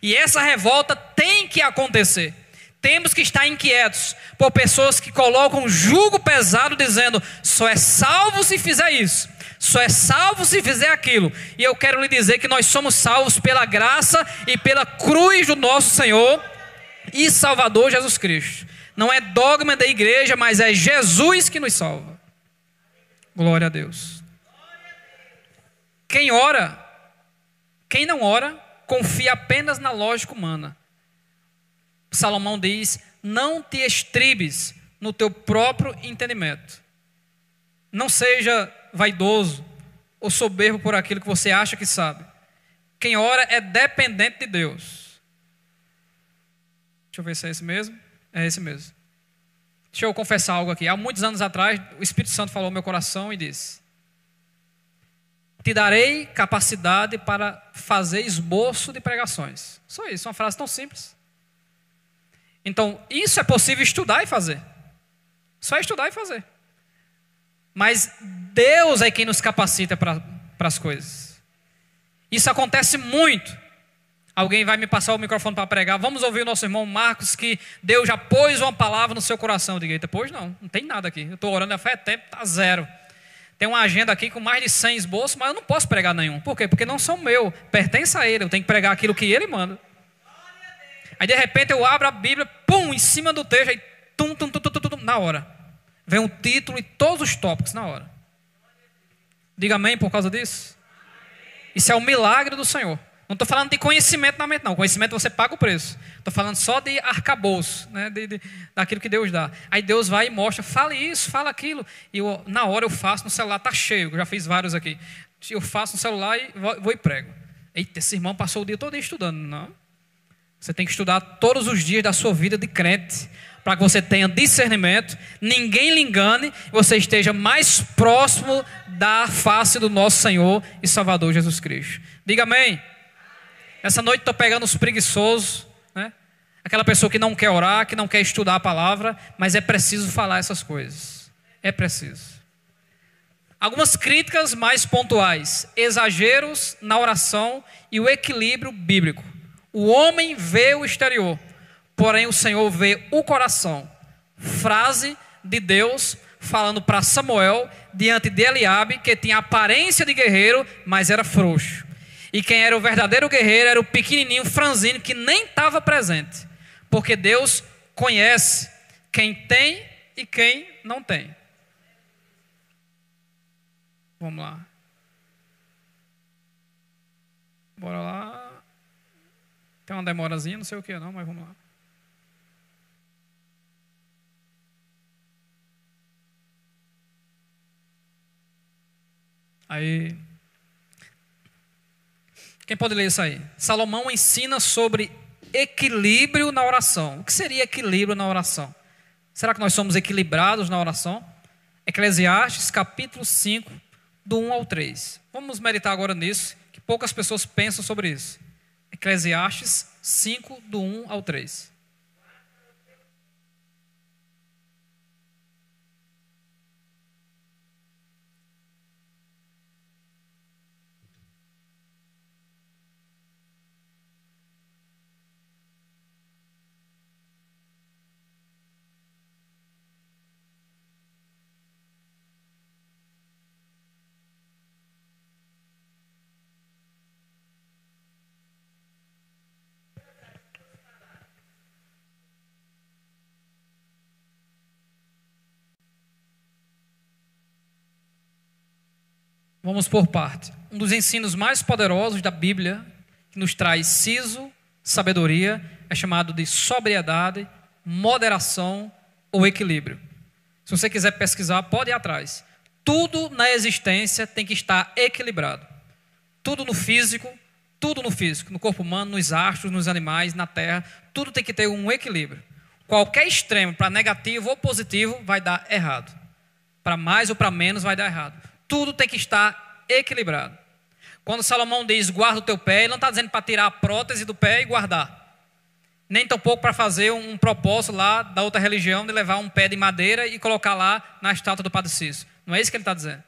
E essa revolta tem que acontecer. Temos que estar inquietos por pessoas que colocam jugo pesado dizendo, só é salvo se fizer isso. Só é salvo se fizer aquilo. E eu quero lhe dizer que nós somos salvos pela graça e pela cruz do nosso Senhor e Salvador Jesus Cristo. Não é dogma da igreja, mas é Jesus que nos salva. Glória a Deus. Quem ora, quem não ora, confia apenas na lógica humana. Salomão diz, não te estribes no teu próprio entendimento. Não seja vaidoso ou soberbo por aquilo que você acha que sabe. Quem ora é dependente de Deus. Deixa eu ver se é esse mesmo. É esse mesmo. Deixa eu confessar algo aqui. Há muitos anos atrás, o Espírito Santo falou ao meu coração e disse, te darei capacidade para fazer esboço de pregações. Só isso, uma frase tão simples. Então, isso é possível estudar e fazer. Só estudar e fazer. Mas Deus é quem nos capacita para as coisas. Isso acontece muito. Alguém vai me passar o microfone para pregar. Vamos ouvir o nosso irmão Marcos, que Deus já pôs uma palavra no seu coração. Eu digo, eita, pois não tem nada aqui. Eu estou orando há fé tempo, está zero. Tem uma agenda aqui com mais de 100 esboços, mas eu não posso pregar nenhum. Por quê? Porque não são meu, pertence a ele. Eu tenho que pregar aquilo que ele manda. Aí de repente eu abro a Bíblia, pum, em cima do texto, aí tum, na hora. Vem o título e todos os tópicos na hora. Diga amém por causa disso. Isso é um milagre do Senhor. Não estou falando de conhecimento na mente, não. Conhecimento você paga o preço. Estou falando só de arcabouço, né? Daquilo que Deus dá. Aí Deus vai e mostra, fale isso, fala aquilo. E na hora eu faço, no celular está cheio. Eu já fiz vários aqui. Eu faço no celular e vou e prego. Eita, esse irmão passou o dia todo estudando. Não. Você tem que estudar todos os dias da sua vida de crente, para que você tenha discernimento, ninguém lhe engane, e você esteja mais próximo da face do nosso Senhor e Salvador Jesus Cristo. Diga amém. Essa noite estou pegando os preguiçosos, né? Aquela pessoa que não quer orar, que não quer estudar a palavra, mas é preciso falar essas coisas. É preciso. Algumas críticas mais pontuais: exageros na oração e o equilíbrio bíblico. O homem vê o exterior, porém o Senhor vê o coração. Frase de Deus falando para Samuel diante de Eliabe, que tinha aparência de guerreiro, mas era frouxo. E quem era o verdadeiro guerreiro era o pequenininho franzino que nem estava presente. Porque Deus conhece quem tem e quem não tem. Vamos lá. Bora lá. Tem uma demorazinha, não sei o que não, mas vamos lá. Aí, quem pode ler isso aí? Salomão ensina sobre equilíbrio na oração. O que seria equilíbrio na oração? Será que nós somos equilibrados na oração? Eclesiastes capítulo 5, do 1 ao 3. Vamos meditar agora nisso, que poucas pessoas pensam sobre isso. Eclesiastes 5, do 1 ao 3. Vamos por parte. Um dos ensinos mais poderosos da Bíblia, que nos traz siso, sabedoria, é chamado de sobriedade, moderação ou equilíbrio. Se você quiser pesquisar, pode ir atrás. Tudo na existência tem que estar equilibrado. Tudo no físico, no corpo humano, nos astros, nos animais, na terra, tudo tem que ter um equilíbrio. Qualquer extremo, para negativo ou positivo, vai dar errado. Para mais ou para menos, vai dar errado. Tudo tem que estar equilibrado. Quando Salomão diz, guarda o teu pé, ele não está dizendo para tirar a prótese do pé e guardar. Nem tampouco para fazer um propósito lá da outra religião de levar um pé de madeira e colocar lá na estátua do Padre Cícero. Não é isso que ele está dizendo.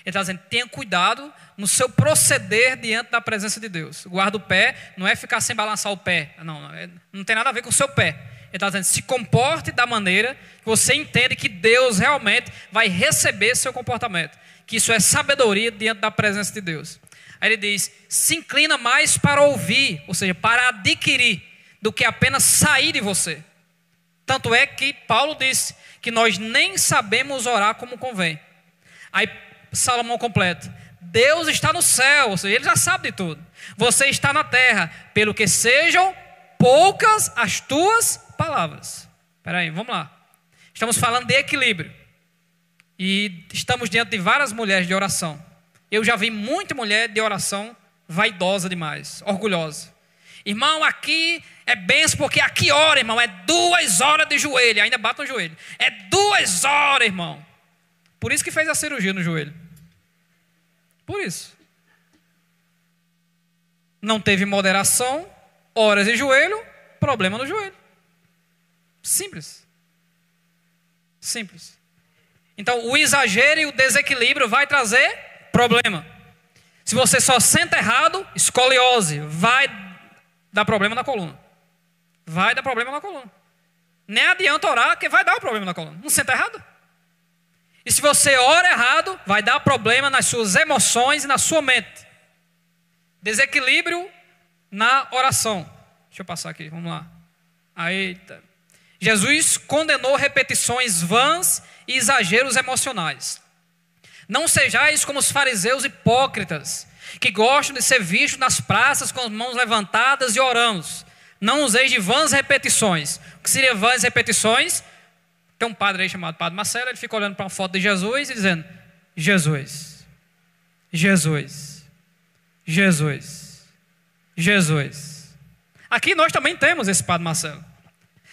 Ele está dizendo, tenha cuidado no seu proceder diante da presença de Deus. Guarda o pé, não é ficar sem balançar o pé. Não tem nada a ver com o seu pé. Ele está dizendo, se comporte da maneira que você entende que Deus realmente vai receber seu comportamento. Que isso é sabedoria diante da presença de Deus. Aí ele diz, se inclina mais para ouvir, ou seja, para adquirir, do que apenas sair de você. Tanto é que Paulo disse que nós nem sabemos orar como convém. Aí Salomão completa, Deus está no céu, ou seja, ele já sabe de tudo. Você está na terra, pelo que sejam poucas as tuas palavras. Espera aí, vamos lá. Estamos falando de equilíbrio. E estamos diante de várias mulheres de oração. Eu já vi muita mulher de oração vaidosa demais, orgulhosa. Irmão, aqui é benção porque aqui ora, irmão, é 2 horas de joelho, ainda bate no joelho. É 2 horas, irmão. Por isso que fez a cirurgia no joelho. Por isso. Não teve moderação, horas de joelho, problema no joelho. Simples. Simples. Então, o exagero e o desequilíbrio vai trazer problema. Se você só senta errado, escoliose, vai dar problema na coluna. Vai dar problema na coluna. Nem adianta orar, que vai dar um problema na coluna. Não senta errado. E se você ora errado, vai dar problema nas suas emoções e na sua mente. Desequilíbrio na oração. Deixa eu passar aqui, vamos lá. Eita. Jesus condenou repetições vãs e exageros emocionais. Não sejais como os fariseus hipócritas, que gostam de ser vistos nas praças com as mãos levantadas e orando. Não useis de vãs repetições. O que seria vãs repetições? Tem um padre aí chamado Padre Marcelo, ele fica olhando para uma foto de Jesus e dizendo, Jesus, Jesus, Jesus, Jesus. Aqui nós também temos esse Padre Marcelo.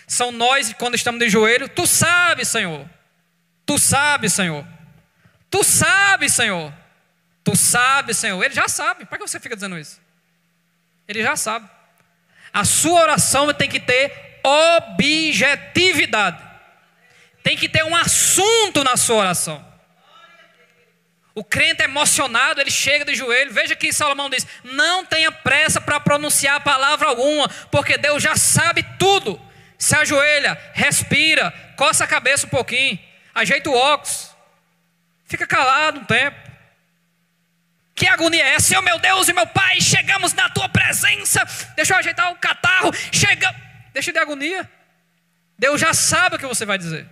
São nós, quando estamos de joelho, tu sabes, Senhor. Tu sabes, Senhor. Tu sabes, Senhor. Tu sabes, Senhor. Ele já sabe. Para que você fica dizendo isso? Ele já sabe. A sua oração tem que ter objetividade. Tem que ter um assunto na sua oração. O crente emocionado, ele chega de joelho. Veja que Salomão diz, não tenha pressa para pronunciar palavra alguma, porque Deus já sabe tudo. Se ajoelha, respira, coça a cabeça um pouquinho, ajeita o óculos, fica calado um tempo. Que agonia é essa? Senhor meu Deus e meu Pai, chegamos na tua presença. Deixa eu ajeitar o catarro. Deixa de agonia. Deus já sabe o que você vai dizer.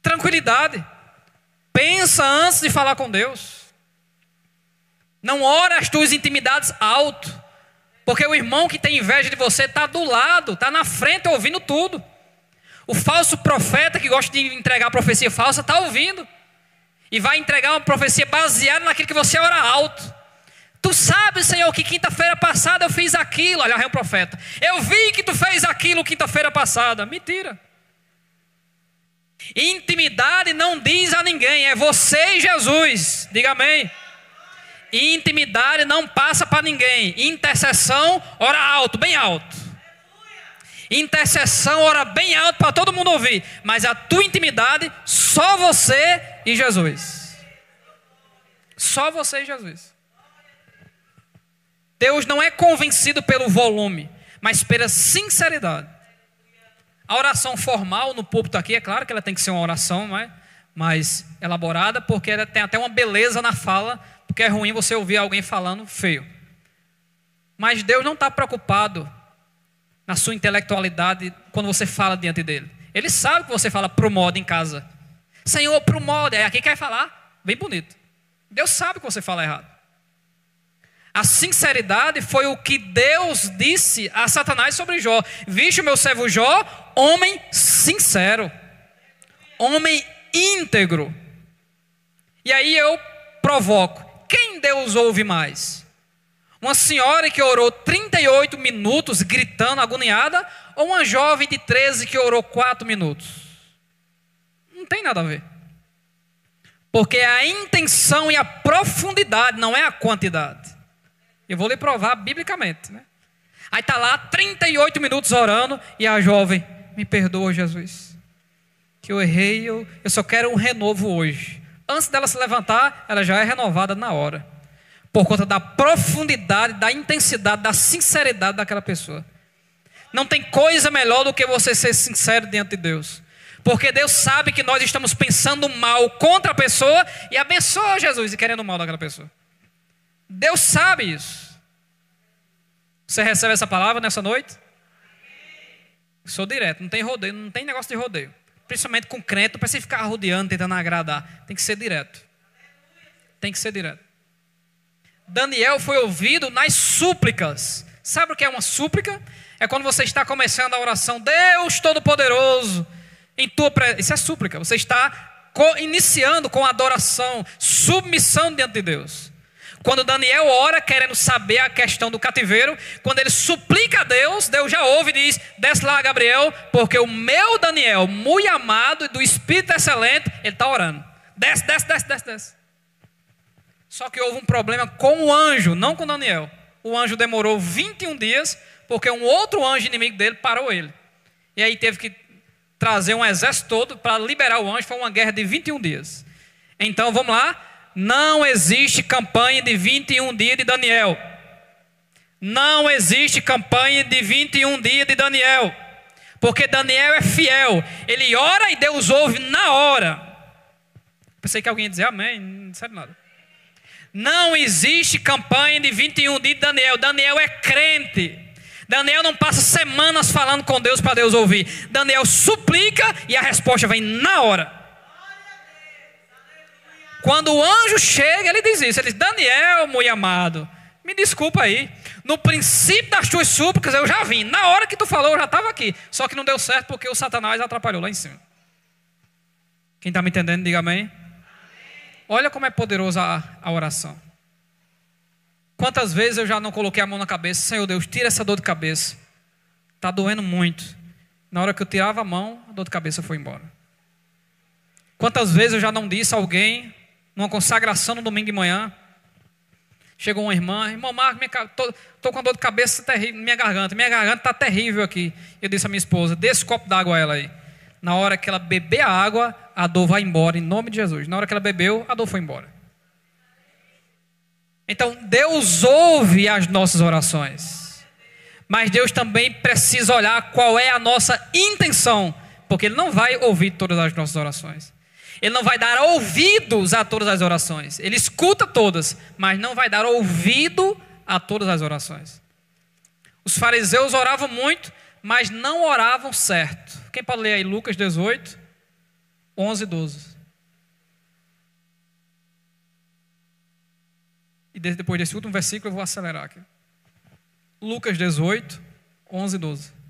Tranquilidade. Pensa antes de falar com Deus. Não ora as tuas intimidades alto. Porque o irmão que tem inveja de você está do lado, está na frente ouvindo tudo. O falso profeta que gosta de entregar profecia falsa está ouvindo. E vai entregar uma profecia baseada naquilo que você ora alto. Tu sabes, Senhor, que quinta-feira passada eu fiz aquilo. Olha, é um profeta. Eu vi que tu fez aquilo quinta-feira passada. Mentira. Intimidade não diz a ninguém, é você e Jesus. Diga amém. Intimidade não passa para ninguém. Intercessão, ora alto, bem alto. Intercessão, ora bem alto para todo mundo ouvir. Mas a tua intimidade, só você e Jesus. Só você e Jesus. Deus não é convencido pelo volume, mas pela sinceridade. A oração formal no púlpito aqui, é claro que ela tem que ser uma oração, não é? Mais elaborada, porque ela tem até uma beleza na fala, porque é ruim você ouvir alguém falando feio. Mas Deus não está preocupado na sua intelectualidade quando você fala diante dele. Ele sabe que você fala pro modo em casa. Senhor, pro modo. É aqui que vai falar, bem bonito. Deus sabe que você fala errado. A sinceridade foi o que Deus disse a Satanás sobre Jó. Viste o meu servo Jó, homem sincero, homem íntegro. E aí eu provoco, quem Deus ouve mais? Uma senhora que orou 38 minutos gritando, agoniada, ou uma jovem de 13 que orou 4 minutos? Não tem nada a ver. Porque a intenção e a profundidade, não é a quantidade. Eu vou lhe provar biblicamente, né? Aí está lá 38 minutos orando e a jovem, me perdoa, Jesus, que eu errei, eu só quero um renovo hoje. Antes dela se levantar, ela já é renovada na hora, por conta da profundidade, da intensidade, da sinceridade daquela pessoa. Não tem coisa melhor do que você ser sincero diante de Deus, porque Deus sabe que nós estamos pensando mal contra a pessoa e abençoa Jesus e querendo o mal daquela pessoa. Deus sabe isso. Você recebe essa palavra nessa noite? Sou direto, não tem rodeio, não tem negócio de rodeio. Principalmente com crente, não precisa ficar rodeando, tentando agradar. Tem que ser direto. Tem que ser direto. Daniel foi ouvido nas súplicas. Sabe o que é uma súplica? É quando você está começando a oração, Deus Todo-Poderoso, em tua presença. Isso é súplica. Você está iniciando com adoração, submissão diante de Deus. Quando Daniel ora querendo saber a questão do cativeiro, quando ele suplica a Deus, Deus já ouve e diz, desce lá Gabriel, porque o meu Daniel, muito amado e do Espírito excelente, ele está orando. Desce, desce, desce, desce, desce. Só que houve um problema com o anjo, não com Daniel. O anjo demorou 21 dias, porque um outro anjo inimigo dele parou ele. E aí teve que trazer um exército todo para liberar o anjo, foi uma guerra de 21 dias. Então vamos lá. Não existe campanha de 21 dias de Daniel. Não existe campanha de 21 dias de Daniel. Porque Daniel é fiel. Ele ora e Deus ouve na hora. Pensei que alguém ia dizer amém. Não sabe nada. Não existe campanha de 21 dias de Daniel. Daniel é crente. Daniel não passa semanas falando com Deus para Deus ouvir. Daniel suplica e a resposta vem na hora. Quando o anjo chega, ele diz isso. Ele diz, Daniel, muito amado, me desculpa aí. No princípio das tuas súplicas eu já vim. Na hora que tu falou eu já estava aqui. Só que não deu certo porque o Satanás atrapalhou lá em cima. Quem está me entendendo, diga amém. Olha como é poderosa a oração. Quantas vezes eu já não coloquei a mão na cabeça. Senhor Deus, tira essa dor de cabeça. Está doendo muito. Na hora que eu tirava a mão, a dor de cabeça foi embora. Quantas vezes eu já não disse a alguém, numa consagração no domingo de manhã, chegou uma irmã, irmão Marcos, estou com a dor de cabeça terrível, minha garganta está terrível aqui. Eu disse à minha esposa, dê esse copo d'água a ela aí. Na hora que ela beber a água, a dor vai embora, em nome de Jesus. Na hora que ela bebeu, a dor foi embora. Então, Deus ouve as nossas orações. Mas Deus também precisa olhar qual é a nossa intenção. Porque Ele não vai ouvir todas as nossas orações. Ele não vai dar ouvidos a todas as orações. Ele escuta todas, mas não vai dar ouvido a todas as orações. Os fariseus oravam muito, mas não oravam certo. Quem pode ler aí Lucas 18, 11 e 12. E depois desse último versículo eu vou acelerar aqui. Lucas 18, 11 e 12.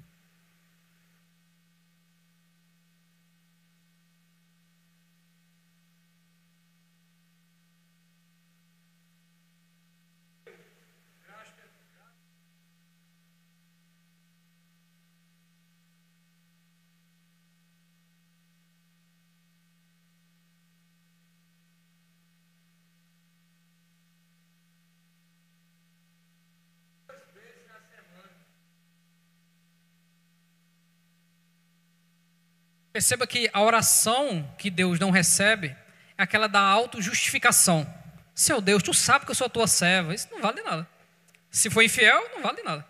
Perceba que a oração que Deus não recebe é aquela da autojustificação. Seu Deus, tu sabe que eu sou tua serva. Isso não vale de nada. Se for infiel, não vale de nada.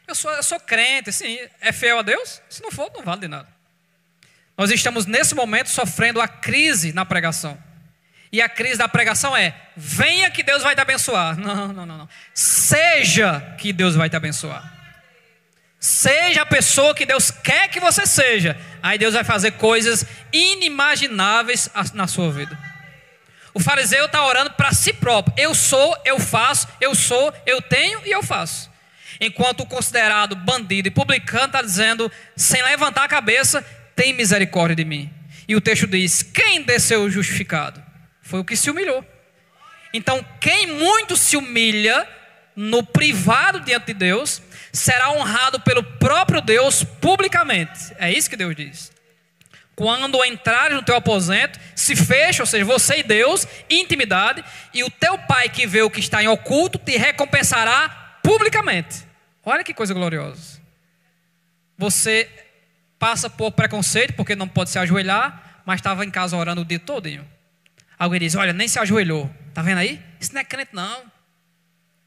Eu sou crente, sim. É fiel a Deus? Se não for, não vale de nada. Nós estamos nesse momento sofrendo a crise na pregação. E a crise da pregação é, venha que Deus vai te abençoar. Não. Seja que Deus vai te abençoar. Seja a pessoa que Deus quer que você seja. Aí Deus vai fazer coisas inimagináveis na sua vida. O fariseu está orando para si próprio. Eu sou, eu faço, eu sou, eu tenho e eu faço. Enquanto o considerado bandido e publicano está dizendo, sem levantar a cabeça, tem misericórdia de mim. E o texto diz, quem desceu justificado? Foi o que se humilhou. Então, quem muito se humilha no privado diante de Deus, será honrado pelo próprio Deus publicamente. É isso que Deus diz. Quando entrares no teu aposento, se fecha, ou seja, você e Deus, intimidade, e o teu pai que vê o que está em oculto, te recompensará publicamente. Olha que coisa gloriosa. Você passa por preconceito, porque não pode se ajoelhar, mas estava em casa orando o dia todinho. Alguém diz, olha, nem se ajoelhou. Está vendo aí? Isso não é crente não.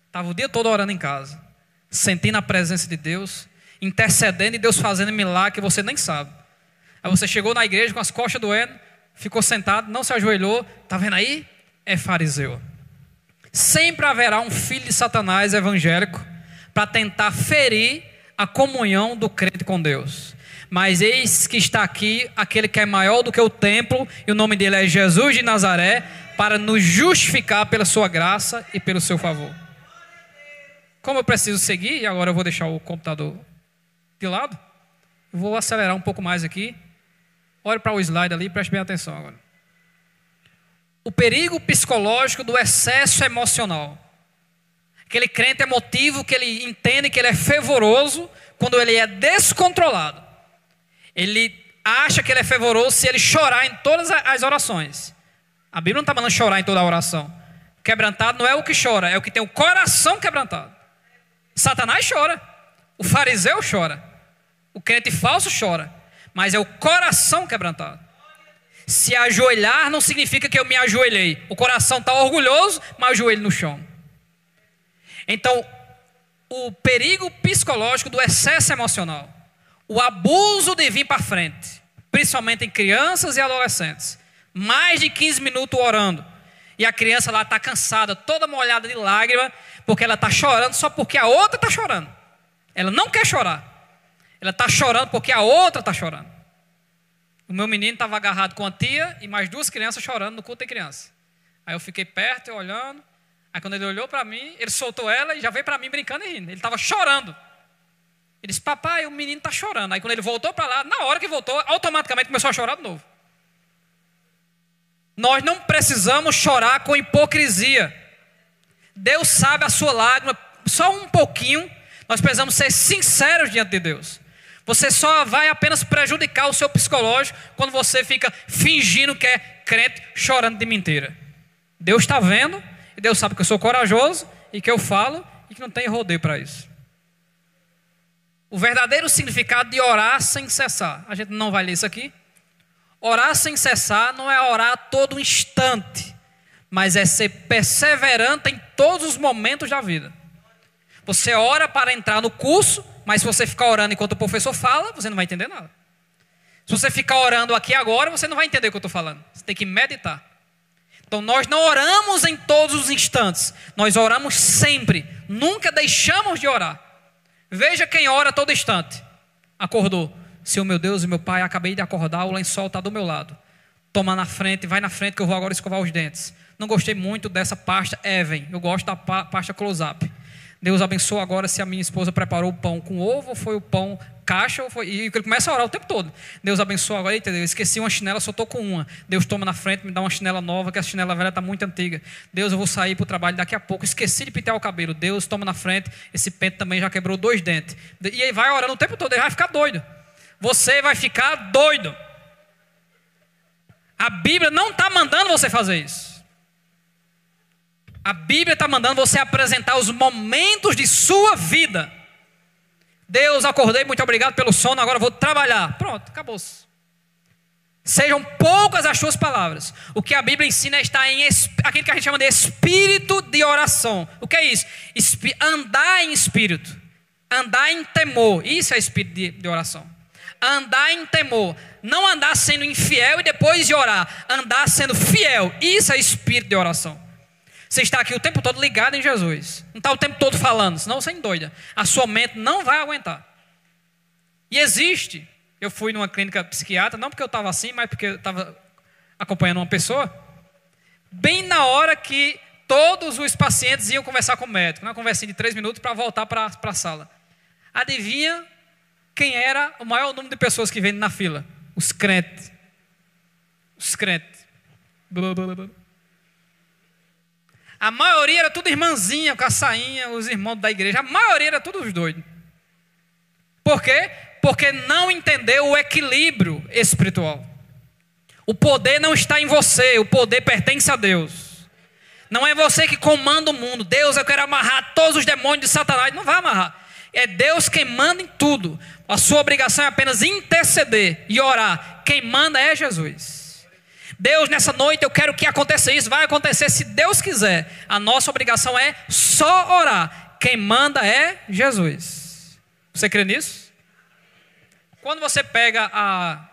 Estava o dia todo orando em casa, sentindo a presença de Deus, intercedendo e Deus fazendo milagre que você nem sabe. Aí você chegou na igreja com as costas doendo, ficou sentado, não se ajoelhou. Está vendo aí? É fariseu. Sempre haverá um filho de Satanás evangélico para tentar ferir a comunhão do crente com Deus. Mas eis que está aqui aquele que é maior do que o templo, e o nome dele é Jesus de Nazaré, para nos justificar pela sua graça e pelo seu favor. Como eu preciso seguir, e agora eu vou deixar o computador de lado, eu vou acelerar um pouco mais aqui. Olhe para o slide ali e preste bem atenção agora. O perigo psicológico do excesso emocional. Aquele crente emotivo que ele entende que ele é fervoroso quando ele é descontrolado. Ele acha que ele é fervoroso se ele chorar em todas as orações. A Bíblia não está mandando chorar em toda a oração. Quebrantado não é o que chora, é o que tem o coração quebrantado. Satanás chora, o fariseu chora, o crente falso chora, mas é o coração quebrantado. Se ajoelhar não significa que eu me ajoelhei. O coração está orgulhoso, mas o joelho no chão. Então, o perigo psicológico do excesso emocional, o abuso de vir para frente, principalmente em crianças e adolescentes, mais de 15 minutos orando, e a criança lá está cansada, toda molhada de lágrima, porque ela está chorando só porque a outra está chorando. Ela não quer chorar, ela está chorando porque a outra está chorando. O meu menino estava agarrado com a tia e mais 2 crianças chorando no culto de criança. Aí eu fiquei perto, eu olhando. Aí quando ele olhou para mim, ele soltou ela e já veio para mim brincando e rindo. Ele estava chorando. Ele disse, papai, o menino está chorando. Aí quando ele voltou para lá, na hora que voltou, automaticamente começou a chorar de novo. Nós não precisamos chorar com hipocrisia. Deus sabe a sua lágrima, só um pouquinho. Nós precisamos ser sinceros diante de Deus. Você só vai apenas prejudicar o seu psicológico quando você fica fingindo que é crente, chorando de mentira. Deus está vendo, e Deus sabe que eu sou corajoso, e que eu falo, e que não tem rodeio para isso. O verdadeiro significado de orar sem cessar. A gente não vai ler isso aqui. Orar sem cessar não é orar a todo instante, mas é ser perseverante em todos os momentos da vida. Você ora para entrar no curso, mas se você ficar orando enquanto o professor fala, você não vai entender nada. Se você ficar orando aqui agora, você não vai entender o que eu estou falando. Você tem que meditar. Então nós não oramos em todos os instantes, nós oramos sempre, nunca deixamos de orar. Veja quem ora a todo instante. Acordou. Senhor meu Deus e meu Pai, acabei de acordar, o lençol está do meu lado. Toma na frente, vai na frente que eu vou agora escovar os dentes. Não gostei muito dessa pasta Even, eu gosto da pasta Close-Up. Deus abençoa agora se a minha esposa preparou o pão com ovo ou foi o pão caixa. Ou foi... E ele começa a orar o tempo todo. Deus abençoa agora. Eita, eu esqueci uma chinela, só estou com uma. Deus toma na frente, me dá uma chinela nova, que a chinela velha está muito antiga. Deus, eu vou sair para o trabalho daqui a pouco. Esqueci de pentear o cabelo. Deus toma na frente. Esse pente também já quebrou 2 dentes. E aí vai orando o tempo todo, ele vai ficar doido. Você vai ficar doido. A Bíblia não está mandando você fazer isso. A Bíblia está mandando você apresentar os momentos de sua vida. Deus, acordei, muito obrigado pelo sono, agora vou trabalhar. Pronto, acabou-se. Sejam poucas as suas palavras. O que a Bíblia ensina é estar em aquilo que a gente chama de espírito de oração. O que é isso? Andar em espírito. Andar em temor. Isso é espírito de oração. Andar em temor. Não andar sendo infiel e depois de orar. Andar sendo fiel. Isso é espírito de oração. Você está aqui o tempo todo ligado em Jesus. Não está o tempo todo falando, senão você endoida. A sua mente não vai aguentar. E existe. Eu fui numa clínica psiquiatra, não porque eu estava assim, mas porque eu estava acompanhando uma pessoa. bem na hora que todos os pacientes iam conversar com o médico, uma conversinha de 3 minutos para voltar para a sala. Adivinha quem era o maior número de pessoas que vem na fila? Os crentes. Os crentes. A maioria era tudo irmãzinha, com a sainha, os irmãos da igreja. A maioria era todos os doidos. Por quê? Porque não entendeu o equilíbrio espiritual. O poder não está em você, o poder pertence a Deus. Não é você que comanda o mundo. Deus, eu quero amarrar todos os demônios de Satanás. Não vai amarrar. É Deus quem manda em tudo. A sua obrigação é apenas interceder e orar. Quem manda é Jesus. Deus, nessa noite eu quero que aconteça isso. Vai acontecer se Deus quiser. A nossa obrigação é só orar. Quem manda é Jesus. Você crê nisso? Quando você pega a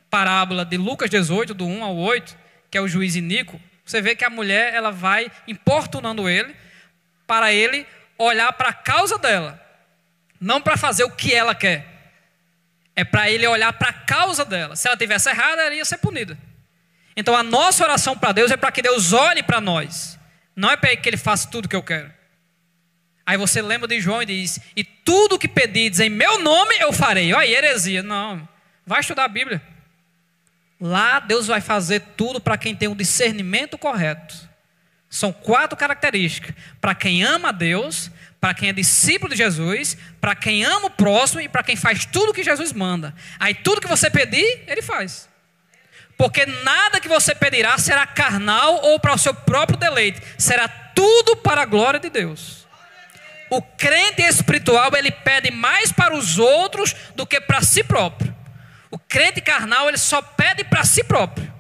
parábola de Lucas 18, do 1 ao 8, que é o juiz iníquo, você vê que a mulher ela vai importunando ele para ele olhar para a causa dela. Não para fazer o que ela quer. É para ele olhar para a causa dela. Se ela tivesse errada, ela ia ser punida. Então a nossa oração para Deus é para que Deus olhe para nós. Não é para que Ele faça tudo o que eu quero. Aí você lembra de João e diz: e tudo o que pedides em meu nome eu farei. Olha, heresia. Não, vai estudar a Bíblia. Lá Deus vai fazer tudo para quem tem um discernimento correto. São 4 características. Para quem ama a Deus, para quem é discípulo de Jesus, para quem ama o próximo e para quem faz tudo o que Jesus manda. Aí tudo que você pedir, Ele faz. Porque nada que você pedirá será carnal ou para o seu próprio deleite. Será tudo para a glória de Deus. O crente espiritual, ele pede mais para os outros do que para si próprio. O crente carnal, ele só pede para si próprio.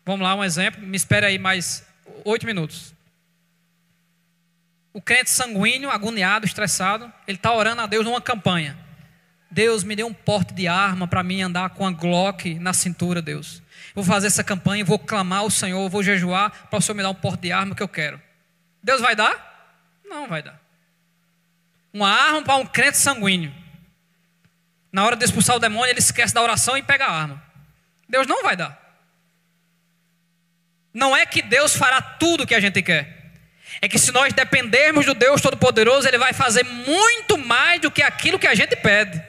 Vamos lá, um exemplo. Me espere aí mais 8 minutos. O crente sanguíneo, agoniado, estressado, ele está orando a Deus numa campanha. Deus, me dê um porte de arma para mim andar com a Glock na cintura, Deus. Vou fazer essa campanha, vou clamar ao Senhor, vou jejuar para o Senhor me dar um porte de arma que eu quero. Deus vai dar? Não vai dar. Uma arma para um crente sanguíneo. Na hora de expulsar o demônio, ele esquece da oração e pega a arma. Deus não vai dar. Não é que Deus fará tudo o que a gente quer. É que se nós dependermos do Deus Todo-Poderoso, Ele vai fazer muito mais do que aquilo que a gente pede.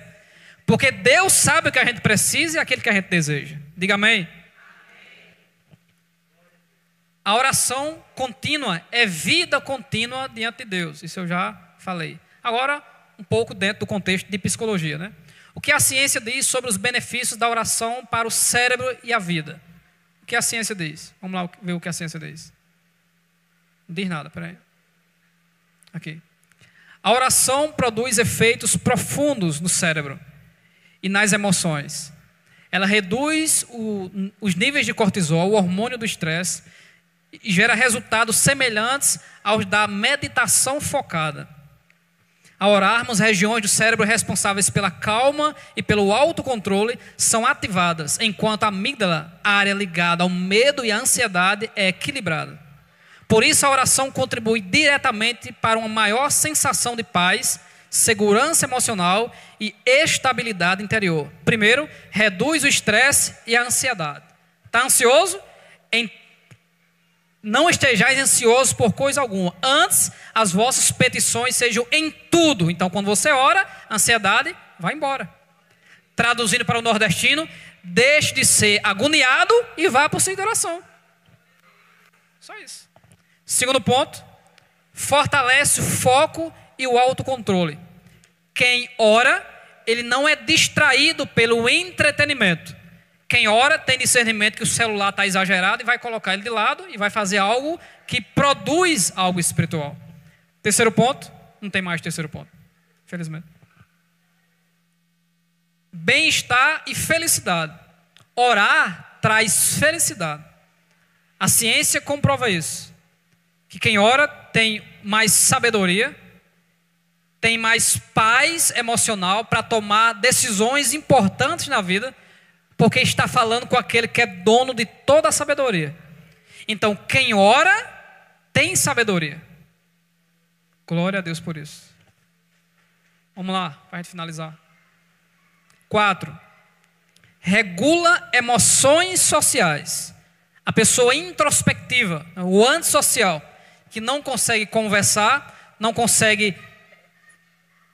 Porque Deus sabe o que a gente precisa e aquilo que a gente deseja. Diga amém. A oração contínua é vida contínua diante de Deus. Isso eu já falei. Agora, um pouco dentro do contexto de psicologia, né? O que a ciência diz sobre os benefícios da oração para o cérebro e a vida? O que a ciência diz? Vamos lá ver o que a ciência diz. Não diz nada, peraí. Aqui. A oração produz efeitos profundos no cérebro e nas emoções. Ela reduz os níveis de cortisol, o hormônio do estresse, e gera resultados semelhantes aos da meditação focada. Ao orarmos, regiões do cérebro responsáveis pela calma e pelo autocontrole são ativadas, enquanto a amígdala, a área ligada ao medo e à ansiedade, é equilibrada. Por isso a oração contribui diretamente para uma maior sensação de paz, segurança emocional e estabilidade interior. Primeiro, reduz o estresse e a ansiedade. Está ansioso? Não estejais ansiosos por coisa alguma. Antes, as vossas petições sejam em tudo. Então, quando você ora, a ansiedade vai embora. Traduzindo para o nordestino, deixe de ser agoniado e vá para o centro de oração. Só isso. Segundo ponto, fortalece o foco e o autocontrole. Quem ora, ele não é distraído pelo entretenimento. Quem ora tem discernimento que o celular está exagerado e vai colocar ele de lado e vai fazer algo que produz algo espiritual. Terceiro ponto, não tem mais terceiro ponto, infelizmente. Bem-estar e felicidade. Orar traz felicidade. A ciência comprova isso. Que quem ora tem mais sabedoria, tem mais paz emocional para tomar decisões importantes na vida, porque está falando com aquele que é dono de toda a sabedoria. Então, quem ora tem sabedoria. Glória a Deus por isso. Vamos lá, para a gente finalizar. 4. Regula emoções sociais. A pessoa introspectiva, o antissocial, que não consegue conversar, não consegue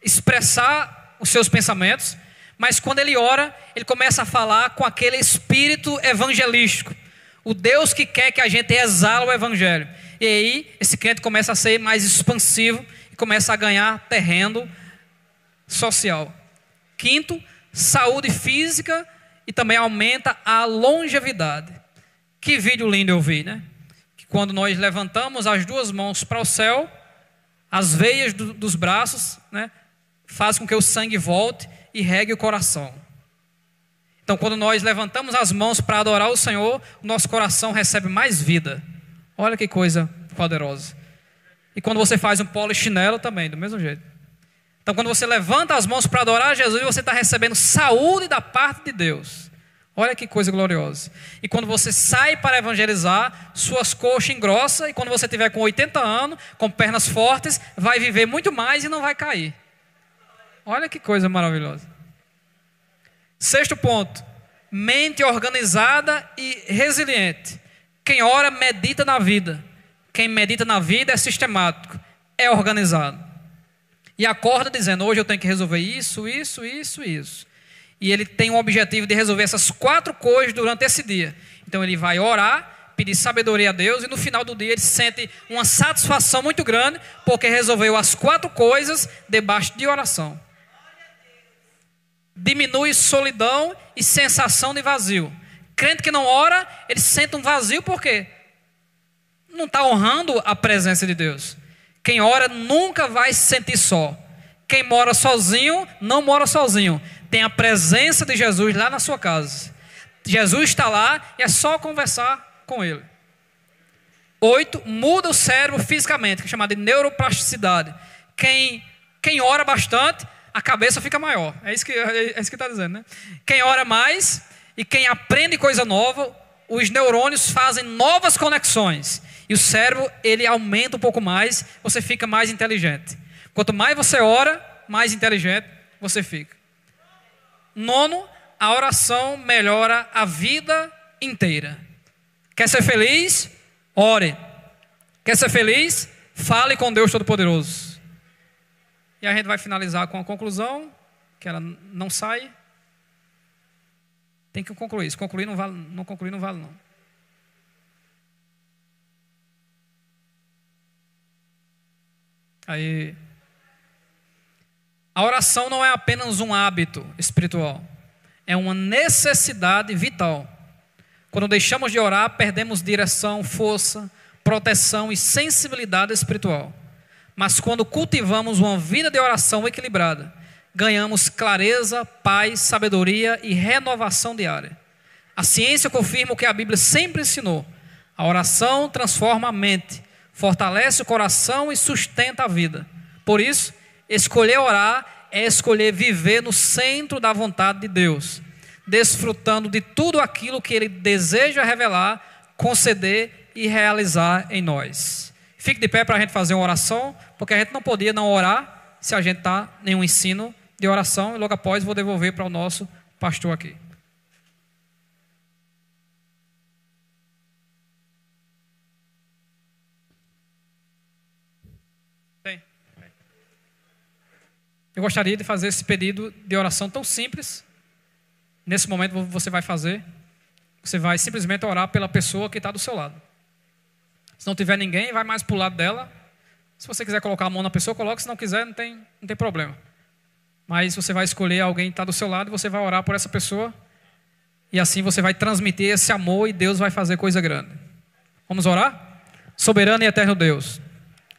expressar os seus pensamentos, mas quando ele ora, ele começa a falar com aquele espírito evangelístico. O Deus que quer que a gente exala o evangelho. E aí, esse crente começa a ser mais expansivo e começa a ganhar terreno social. Quinto, saúde física e também aumenta a longevidade. Que vídeo lindo eu vi, né? Que quando nós levantamos as duas mãos para o céu, as veias dos braços, né, faz com que o sangue volte e regue o coração. Então, quando nós levantamos as mãos para adorar o Senhor, o nosso coração recebe mais vida. Olha que coisa poderosa. E quando você faz um polichinelo também, do mesmo jeito. Então, quando você levanta as mãos para adorar Jesus, você está recebendo saúde da parte de Deus. Olha que coisa gloriosa. E quando você sai para evangelizar, suas coxas engrossam, e quando você tiver com 80 anos, com pernas fortes, vai viver muito mais e não vai cair. Olha que coisa maravilhosa. Sexto ponto, mente organizada e resiliente. Quem ora medita na vida. Quem medita na vida é sistemático, é organizado. E acorda dizendo, hoje eu tenho que resolver isso. E ele tem o objetivo de resolver essas 4 coisas durante esse dia. Então ele vai orar, pedir sabedoria a Deus, e no final do dia ele sente uma satisfação muito grande, porque resolveu as 4 coisas debaixo de oração. Diminui solidão e sensação de vazio. Crente que não ora, ele sente um vazio porque não está honrando a presença de Deus. Quem ora nunca vai se sentir só. Quem mora sozinho, não mora sozinho. Tem a presença de Jesus lá na sua casa. Jesus está lá e é só conversar com ele. 8, muda o cérebro fisicamente, que é chamado de neuroplasticidade. Quem ora bastante, a cabeça fica maior. É isso que está dizendo, né? Quem ora mais e quem aprende coisa nova, os neurônios fazem novas conexões. E o cérebro, ele aumenta um pouco mais, você fica mais inteligente. Quanto mais você ora, mais inteligente você fica. 9, a oração melhora a vida inteira. Quer ser feliz? Ore. Quer ser feliz? Fale com Deus Todo-Poderoso. E a gente vai finalizar com a conclusão, que ela não sai. Tem que concluir. Se concluir não vale, não concluir não vale não. Aí, a oração não é apenas um hábito espiritual, é uma necessidade vital. Quando deixamos de orar, perdemos direção, força, proteção e sensibilidade espiritual. Mas quando cultivamos uma vida de oração equilibrada, ganhamos clareza, paz, sabedoria e renovação diária. A ciência confirma o que a Bíblia sempre ensinou. A oração transforma a mente, fortalece o coração e sustenta a vida. Por isso, escolher orar é escolher viver no centro da vontade de Deus, desfrutando de tudo aquilo que Ele deseja revelar, conceder e realizar em nós. Fique de pé para a gente fazer uma oração, porque a gente não podia não orar se a gente está em um ensino de oração, e logo após vou devolver para o nosso pastor aqui. Eu gostaria de fazer esse pedido de oração tão simples. Nesse momento você vai fazer. Você vai simplesmente orar pela pessoa que está do seu lado. Se não tiver ninguém, vai mais para o lado dela. Se você quiser colocar a mão na pessoa, coloque. Se não quiser, não tem problema. Mas você vai escolher alguém que está do seu lado e você vai orar por essa pessoa. E assim você vai transmitir esse amor e Deus vai fazer coisa grande. Vamos orar? Soberano e eterno Deus,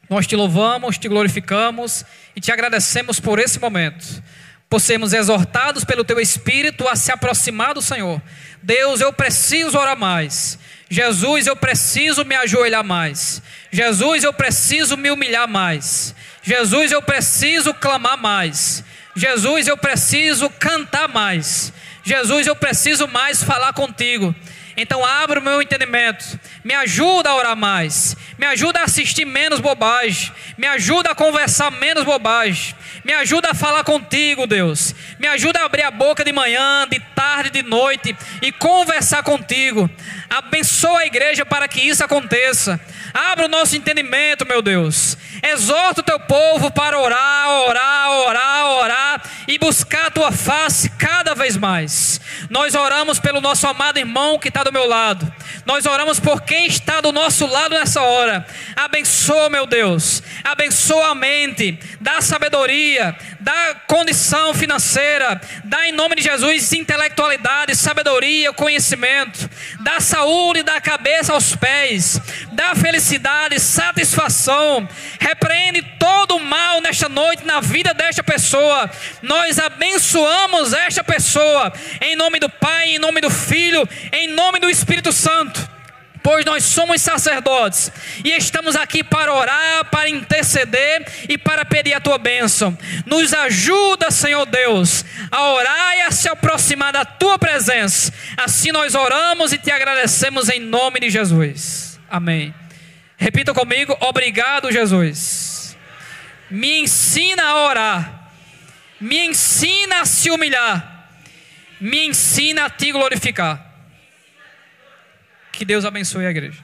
nós te louvamos, te glorificamos e te agradecemos por esse momento, por sermos exortados pelo teu Espírito a se aproximar do Senhor. Deus, eu preciso orar mais. Jesus, eu preciso me ajoelhar mais. Jesus, eu preciso me humilhar mais. Jesus, eu preciso clamar mais. Jesus, eu preciso cantar mais. Jesus, eu preciso mais falar contigo. Então abre o meu entendimento, me ajuda a orar mais, me ajuda a assistir menos bobagem, me ajuda a conversar menos bobagem, me ajuda a falar contigo, Deus, me ajuda a abrir a boca de manhã, de tarde, de noite e conversar contigo. Abençoa a igreja para que isso aconteça. Abre o nosso entendimento, meu Deus. Exorta o teu povo para orar, orar, orar, orar e buscar a tua face cada vez mais. Nós oramos pelo nosso amado irmão que está do meu lado. Nós oramos por quem está do nosso lado nessa hora. Abençoa, meu Deus. Abençoa a mente. Dá sabedoria. Dá condição financeira. Dá em nome de Jesus intelectualidade, sabedoria, conhecimento. Dá saúde da cabeça aos pés. Dá felicidade, satisfação. Repreende todo o mal nesta noite na vida desta pessoa. Nós abençoamos esta pessoa em nome do Pai, em nome do Filho, em nome do Espírito Santo. Pois nós somos sacerdotes e estamos aqui para orar, para interceder e para pedir a tua bênção. Nos ajuda, Senhor Deus, a orar e a se aproximar da tua presença. Assim nós oramos e te agradecemos em nome de Jesus. Amém. Repita comigo: obrigado, Jesus. Me ensina a orar, me ensina a se humilhar, me ensina a te glorificar. Que Deus abençoe a igreja.